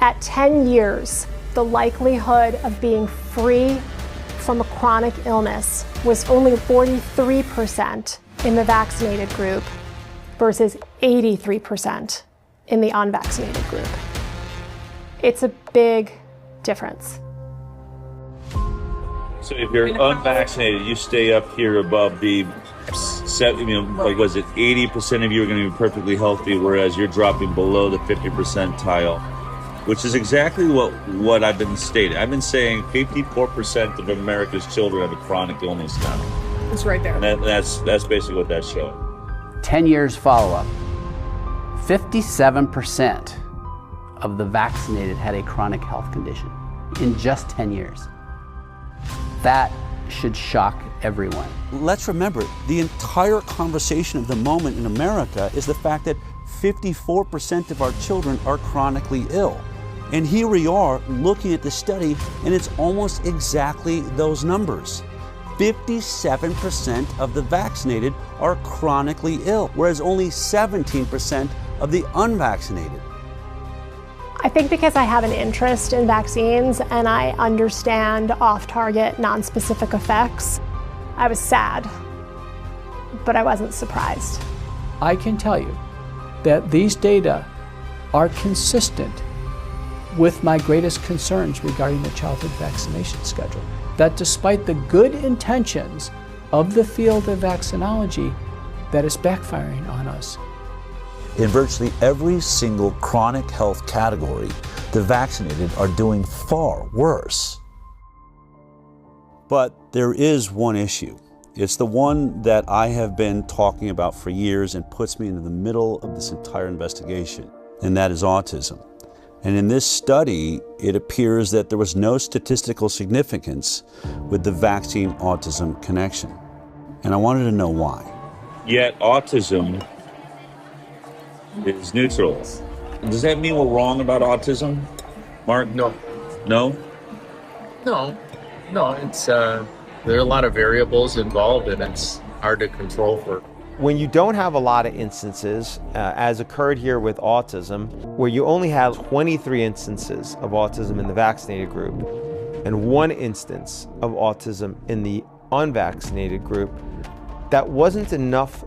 At 10 years, the likelihood of being free from a chronic illness was only 43% in the vaccinated group versus 83% in the unvaccinated group. It's a big difference. So if you're unvaccinated, you stay up here above the, like was it 80% of you are going to be perfectly healthy, whereas you're dropping below the 50 percentile which is exactly what I've been stating. I've been saying 54% of America's children have a chronic illness now. It's right there. And that's basically what that's showing. 10 years follow-up, 57% of the vaccinated had a chronic health condition in just 10 years. That should shock everyone. Let's remember, the entire conversation of the moment in America is the fact that 54% of our children are chronically ill. And here we are looking at the study, and it's almost exactly those numbers. 57% of the vaccinated are chronically ill, whereas only 17% of the unvaccinated. I think because I have an interest in vaccines and I understand off-target, non-specific effects, I was sad, but I wasn't surprised. I can tell you that these data are consistent with my greatest concerns regarding the childhood vaccination schedule. That despite the good intentions of the field of vaccinology, that is backfiring on us. In virtually every single chronic health category, the vaccinated are doing far worse. But there is one issue. It's the one that I have been talking about for years and puts me into the middle of this entire investigation, and that is autism. And in this study, it appears that there was no statistical significance with the vaccine-autism connection. And I wanted to know why. Yet autism is neutral. Does that mean we're wrong about autism, Mark? No. No? No. It's there are a lot of variables involved, and it's hard to control for. When you don't have a lot of instances, as occurred here with autism, where you only have 23 instances of autism in the vaccinated group and 1 instance of autism in the unvaccinated group, that wasn't enough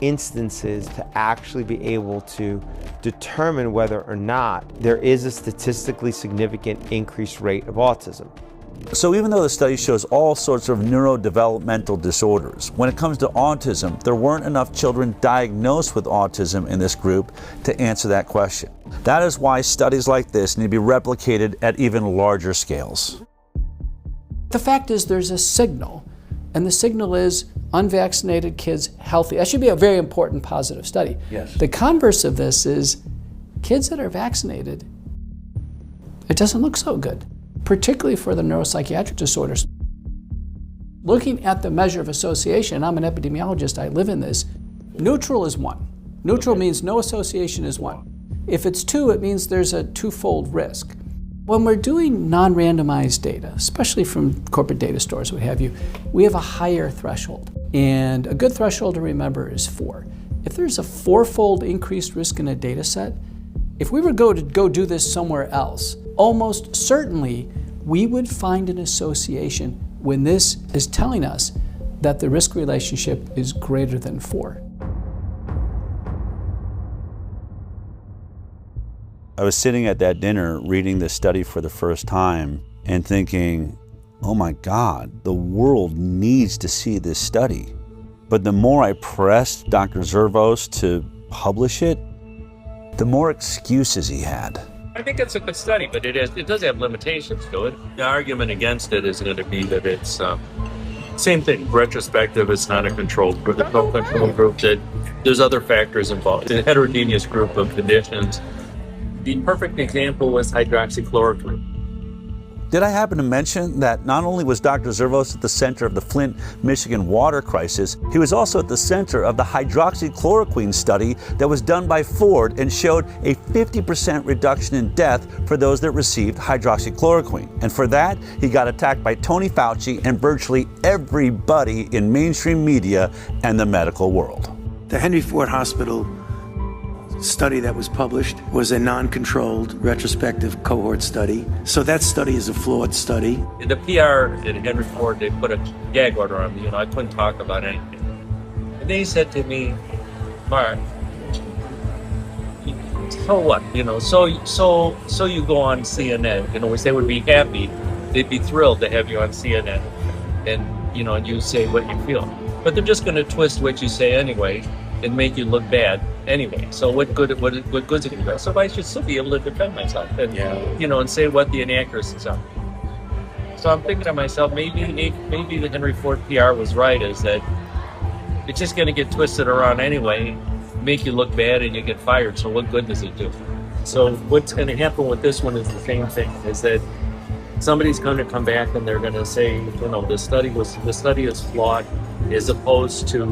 instances to actually be able to determine whether or not there is a statistically significant increased rate of autism. So even though the study shows all sorts of neurodevelopmental disorders, when it comes to autism, there weren't enough children diagnosed with autism in this group to answer that question. That is why studies like this need to be replicated at even larger scales. The fact is there's a signal, and the signal is unvaccinated kids healthy. That should be a very important positive study. Yes. The converse of this is kids that are vaccinated, it doesn't look so good, particularly for the neuropsychiatric disorders. Looking at the measure of association, I'm an epidemiologist, I live in this, neutral is 1. Neutral means no association is 1. If it's 2, it means there's a 2-fold risk. When we're doing non-randomized data, especially from corporate data stores, what have you, we have a higher threshold. And a good threshold to remember is 4. If there's a 4-fold increased risk in a data set, if we were to go do this somewhere else, almost certainly we would find an association when this is telling us that the risk relationship is greater than 4. I was sitting at that dinner reading this study for the first time and thinking, oh my God, the world needs to see this study. But the more I pressed Dr. Zervos to publish it, the more excuses he had. I think it's a good study, but it does have limitations to it. The argument against it is going to be that it's same thing, retrospective, it's not a controlled group. There's no control group, that there's other factors involved. It's a heterogeneous group of conditions. The perfect example was hydroxychloroquine. Did I happen to mention that not only was Dr. Zervos at the center of the Flint, Michigan water crisis, he was also at the center of the hydroxychloroquine study that was done by Ford and showed a 50% reduction in death for those that received hydroxychloroquine. And for that, he got attacked by Tony Fauci and virtually everybody in mainstream media and the medical world. The Henry Ford Hospital study that was published was a non-controlled retrospective cohort study. So that study is a flawed study. In the PR at Henry Ford, they put a gag order on me. I couldn't talk about anything. And they said to me, Mark, so what? So you go on CNN. Which they would be happy. They'd be thrilled to have you on CNN. And, and you say what you feel. But they're just going to twist what you say anyway. and make you look bad anyway. So what good is it going to do? So I should still be able to defend myself and and say what the inaccuracies are. So I'm thinking to myself, maybe the Henry Ford PR was right, is that it's just going to get twisted around anyway, make you look bad, and you get fired. So what good does it do? So what's going to happen with this one is the same thing, is that somebody's going to come back and they're going to say, the study is flawed, as opposed to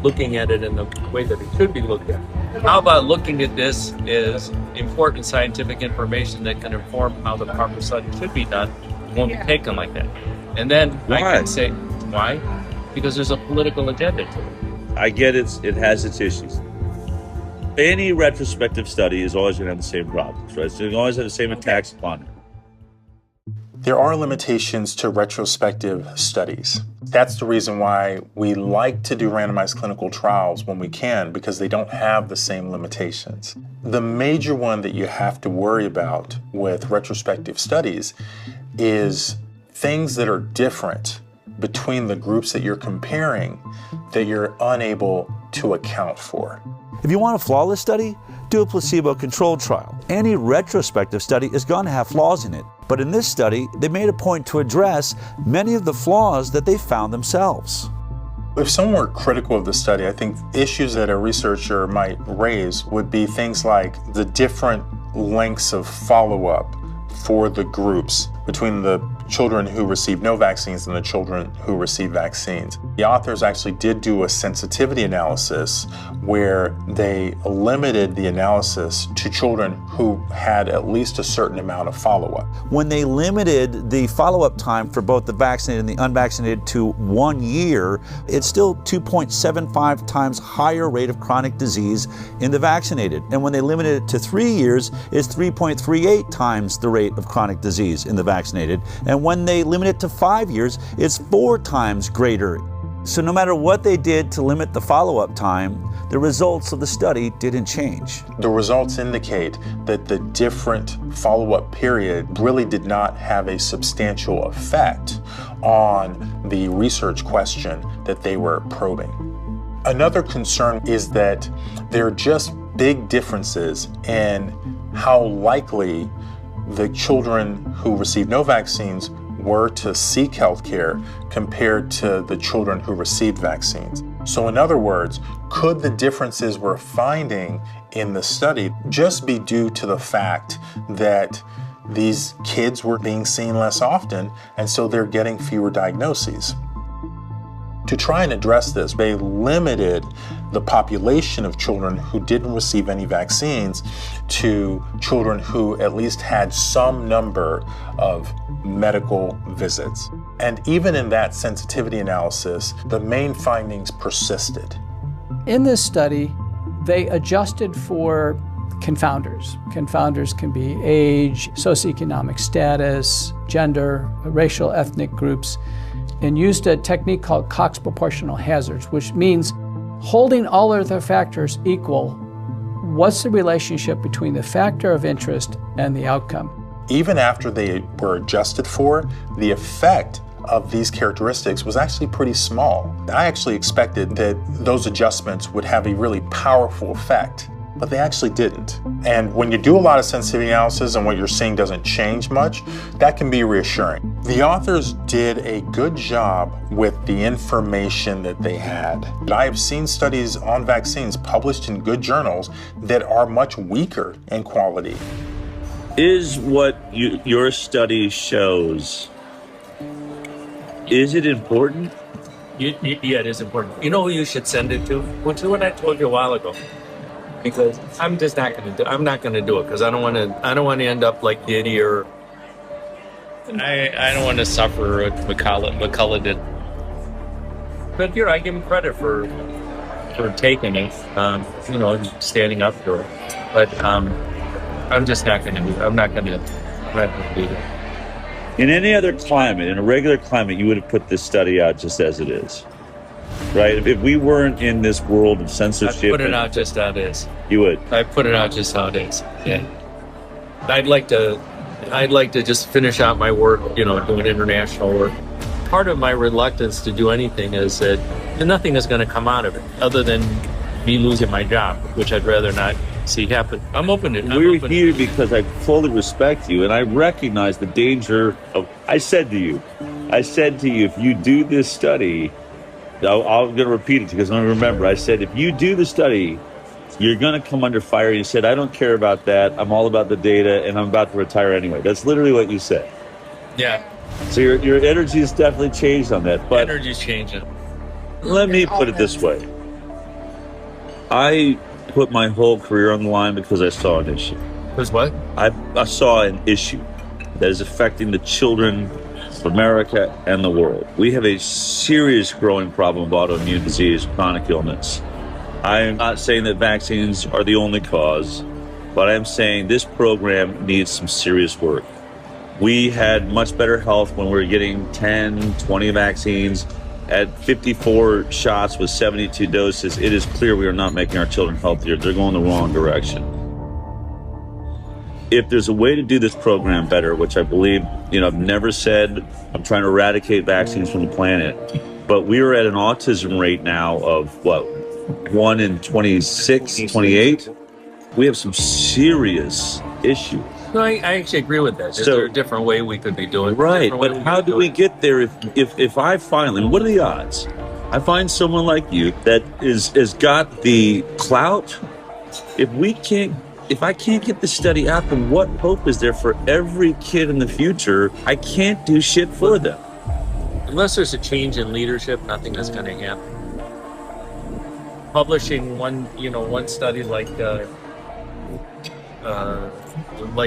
looking at it in the way that it should be looked at. How about looking at this as important scientific information that can inform how the proper study should be done? It won't be taken like that. And then I can say, why? Because there's a political agenda to it. I get it has its issues. Any retrospective study is always going to have the same problems, right? So you always have the same attacks upon it. There are limitations to retrospective studies. That's the reason why we like to do randomized clinical trials when we can, because they don't have the same limitations. The major one that you have to worry about with retrospective studies is things that are different between the groups that you're comparing that you're unable to account for. If you want a flawless study, do a placebo-controlled trial. Any retrospective study is going to have flaws in it. But in this study, they made a point to address many of the flaws that they found themselves. If someone were critical of the study, I think issues that a researcher might raise would be things like the different lengths of follow-up for the groups between the children who received no vaccines and the children who received vaccines. The authors actually did do a sensitivity analysis where they limited the analysis to children who had at least a certain amount of follow-up. When they limited the follow-up time for both the vaccinated and the unvaccinated to 1 year, it's still 2.75 times higher rate of chronic disease in the vaccinated. And when they limited it to 3 years, it's 3.38 times the rate of chronic disease in the vaccinated. And when they limit it to 5 years, it's 4 times greater. So no matter what they did to limit the follow-up time, the results of the study didn't change. The results indicate that the different follow-up period really did not have a substantial effect on the research question that they were probing. Another concern is that there are just big differences in how likely the children who received no vaccines were to seek health care compared to the children who received vaccines. So in other words, could the differences we're finding in the study just be due to the fact that these kids were being seen less often and so they're getting fewer diagnoses? To try and address this, they limited the population of children who didn't receive any vaccines to children who at least had some number of medical visits. And even in that sensitivity analysis, the main findings persisted. In this study, they adjusted for confounders. Confounders can be age, socioeconomic status, gender, racial, ethnic groups, and used a technique called Cox proportional hazards, which means holding all of the factors equal, what's the relationship between the factor of interest and the outcome? Even after they were adjusted for, the effect of these characteristics was actually pretty small. I actually expected that those adjustments would have a really powerful effect, but they actually didn't. And when you do a lot of sensitivity analysis and what you're seeing doesn't change much, that can be reassuring. The authors did a good job with the information that they had. I have seen studies on vaccines published in good journals that are much weaker in quality. Is what your study shows, is it important? Yeah, it is important. You know who you should send it to? What I told you a while ago. Because I'm just not going to do. I'm not going to do it because I don't want to end up like Diddy or. I don't want to suffer what McCullough did. But I give him credit for taking it. Standing up for it. But I'm just not going to do it. I'm not going to do it. In any other climate, in a regular climate, you would have put this study out just as it is. Right? If we weren't in this world of censorship... I'd put it out just how it is. You would? I'd put it out just how it is, yeah. I'd like to just finish out my work, doing international work. Part of my reluctance to do anything is that nothing is going to come out of it other than me losing my job, which I'd rather not see happen. I'm open to. We're here because I fully respect you, and I recognize the danger of. I said to you, if you do this study, I'm going to repeat it because I remember. I said, if you do the study, you're going to come under fire. You said, I don't care about that. I'm all about the data, and I'm about to retire anyway. That's literally what you said. Yeah. So your energy has definitely changed on that. But energy's changing. Let me put it this way. I put my whole career on the line because I saw an issue. Because what? I saw an issue that is affecting the children of America and the world. We have a serious growing problem of autoimmune disease, chronic illness. I'm not saying that vaccines are the only cause, but I'm saying this program needs some serious work. We had much better health when we were getting 10, 20 vaccines. At 54 shots with 72 doses, it is clear we are not making our children healthier. They're going the wrong direction. If there's a way to do this program better, which I believe, I've never said I'm trying to eradicate vaccines from the planet, but we are at an autism rate now of, 1 in 26, 28? We have some serious issues. No, I actually agree with that. Is there a different way we could be doing it? Right, but how do we get there if I finally, what are the odds? I find someone like you that has got the clout. If I can't get the study out, then what hope is there for every kid in the future? I can't do shit for them. Unless there's a change in leadership, nothing is going to happen. Publishing one study like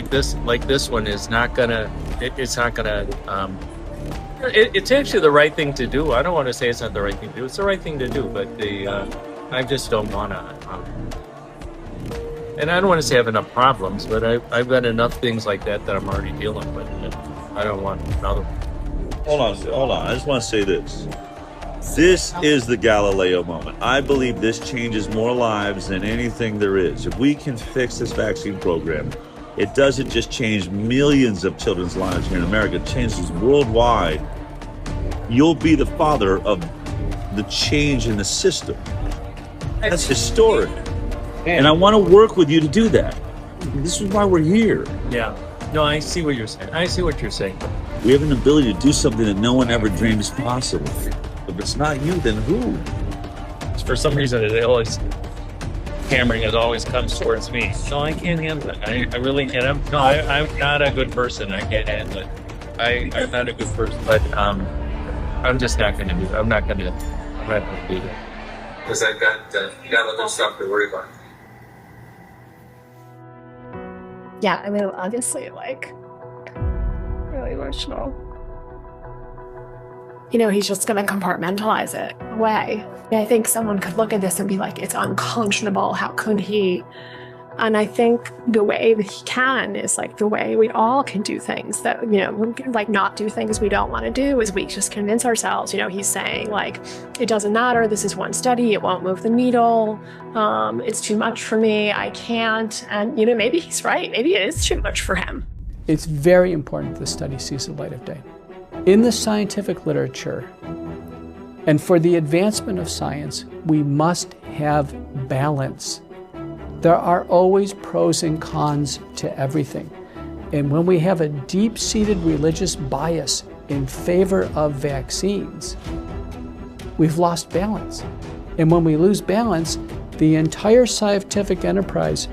this one is not gonna. It's not gonna. It's actually the right thing to do. I don't want to say it's not the right thing to do. It's the right thing to do, but I just don't want to. And I don't want to say I have enough problems, but I've got enough things like that I'm already dealing with. And I don't want another one. Hold on. I just want to say this. This is the Galileo moment. I believe this changes more lives than anything there is. If we can fix this vaccine program, it doesn't just change millions of children's lives here in America, it changes worldwide. You'll be the father of the change in the system. That's historic. And I want to work with you to do that. This is why we're here. Yeah. No, I see what you're saying. We have an ability to do something that no one ever dreamed is possible. If it's not you, then who? For some reason, hammering always comes towards me. No, I can't handle it. I really can't. I'm not a good person. I can't handle it. I'm not a good person, but I'm just not going to do it. I'm not going to do that. Because I've got other stuff to worry about. Yeah, I mean, obviously, really emotional. He's just going to compartmentalize it away. I think someone could look at this and be like, it's unconscionable. How could he? And I think the way that he can is the way we all can do things that, not do things we don't want to do is we just convince ourselves, he's saying it doesn't matter. This is one study. It won't move the needle. It's too much for me. I can't. And, maybe he's right. Maybe it is too much for him. It's very important the study sees the light of day. In the scientific literature, and for the advancement of science, we must have balance. There are always pros and cons to everything. And when we have a deep-seated religious bias in favor of vaccines, we've lost balance. And when we lose balance, the entire scientific enterprise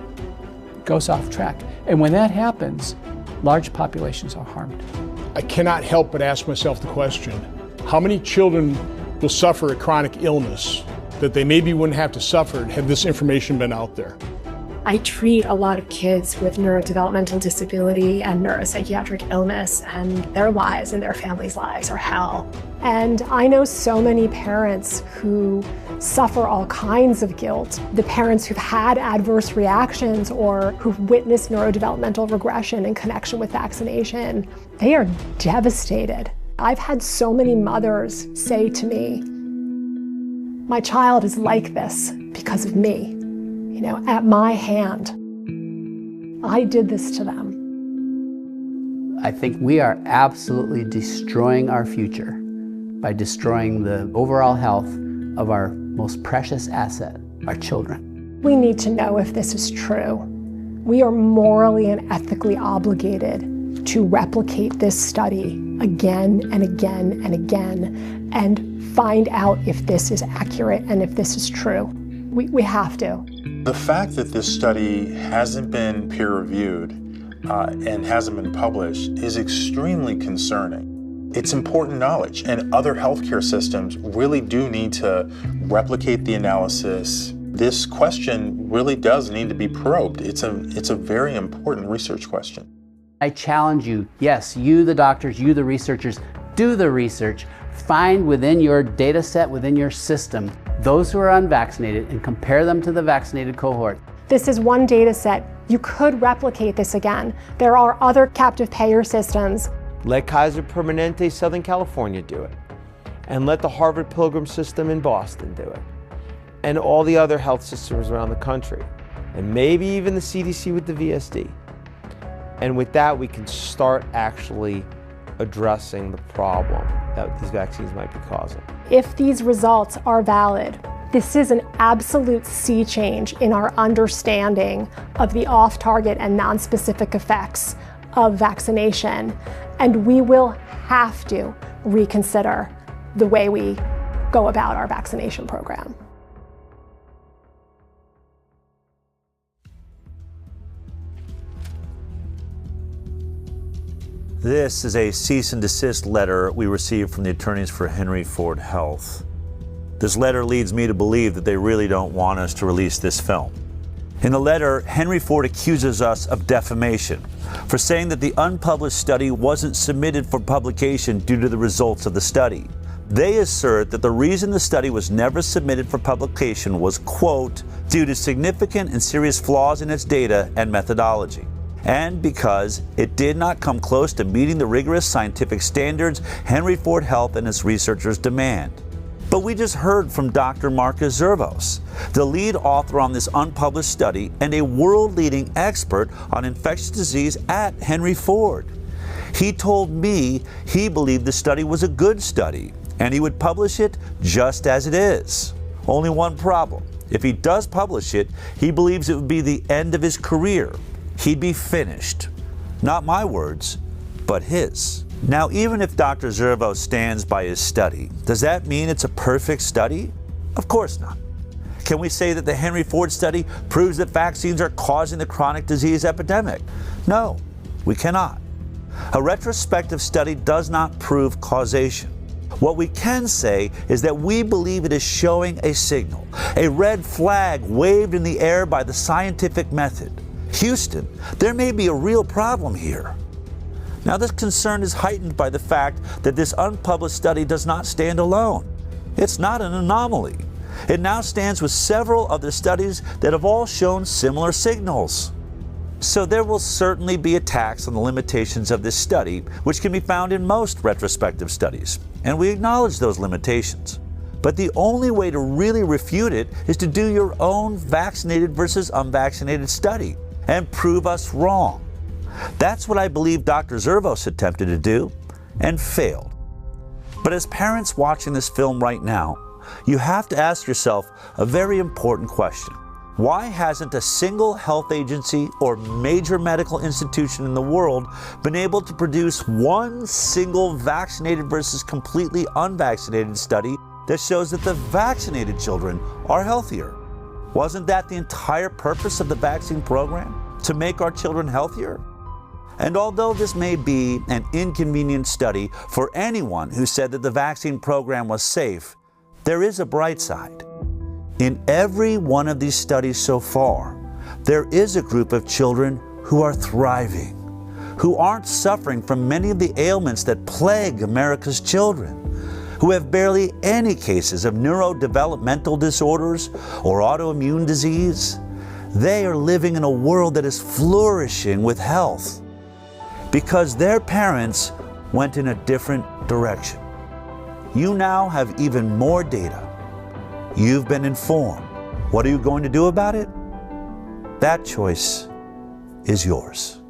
goes off track. And when that happens, large populations are harmed. I cannot help but ask myself the question, how many children will suffer a chronic illness that they maybe wouldn't have to suffer had this information been out there? I treat a lot of kids with neurodevelopmental disability and neuropsychiatric illness, and their lives and their families' lives are hell. And I know so many parents who suffer all kinds of guilt. The parents who've had adverse reactions or who've witnessed neurodevelopmental regression in connection with vaccination, they are devastated. I've had so many mothers say to me, my child is like this because of me. At my hand, I did this to them. I think we are absolutely destroying our future by destroying the overall health of our most precious asset, our children. We need to know if this is true. We are morally and ethically obligated to replicate this study again and again and again and find out if this is accurate and if this is true. We have to. The fact that this study hasn't been peer-reviewed and hasn't been published is extremely concerning. It's important knowledge, and other healthcare systems really do need to replicate the analysis. This question really does need to be probed. It's a very important research question. I challenge you, yes, you the doctors, you the researchers, do the research. Find within your data set, within your system, those who are unvaccinated and compare them to the vaccinated cohort. This is one data set. You could replicate this again. There are other captive payer systems. Let Kaiser Permanente Southern California do it. And let the Harvard Pilgrim system in Boston do it. And all the other health systems around the country. And maybe even the CDC with the VSD. And with that, we can start actually addressing the problem that these vaccines might be causing. If these results are valid, this is an absolute sea change in our understanding of the off-target and non-specific effects of vaccination, and we will have to reconsider the way we go about our vaccination program. This is a cease and desist letter we received from the attorneys for Henry Ford Health. This letter leads me to believe that they really don't want us to release this film. In the letter, Henry Ford accuses us of defamation for saying that the unpublished study wasn't submitted for publication due to the results of the study. They assert that the reason the study was never submitted for publication was, quote, due to significant and serious flaws in its data and methodology, and because it did not come close to meeting the rigorous scientific standards Henry Ford Health and its researchers demand. But we just heard from Dr. Marcus Zervos, the lead author on this unpublished study and a world-leading expert on infectious disease at Henry Ford. He told me he believed the study was a good study and he would publish it just as it is. Only one problem. If he does publish it, he believes it would be the end of his career. He'd be finished. Not my words, but his. Now, even if Dr. Zervos stands by his study, does that mean it's a perfect study? Of course not. Can we say that the Henry Ford study proves that vaccines are causing the chronic disease epidemic? No, we cannot. A retrospective study does not prove causation. What we can say is that we believe it is showing a signal, a red flag waved in the air by the scientific method. Houston, there may be a real problem here. Now, this concern is heightened by the fact that this unpublished study does not stand alone. It's not an anomaly. It now stands with several other studies that have all shown similar signals. So there will certainly be attacks on the limitations of this study, which can be found in most retrospective studies, and we acknowledge those limitations. But the only way to really refute it is to do your own vaccinated versus unvaccinated study and prove us wrong. That's what I believe Dr. Zervos attempted to do and failed. But as parents watching this film right now, you have to ask yourself a very important question. Why hasn't a single health agency or major medical institution in the world been able to produce one single vaccinated versus completely unvaccinated study that shows that the vaccinated children are healthier? Wasn't that the entire purpose of the vaccine program? To make our children healthier? And although this may be an inconvenient study for anyone who said that the vaccine program was safe, there is a bright side. In every one of these studies so far, there is a group of children who are thriving, who aren't suffering from many of the ailments that plague America's children, who have barely any cases of neurodevelopmental disorders or autoimmune disease. They are living in a world that is flourishing with health because their parents went in a different direction. You now have even more data. You've been informed. What are you going to do about it? That choice is yours.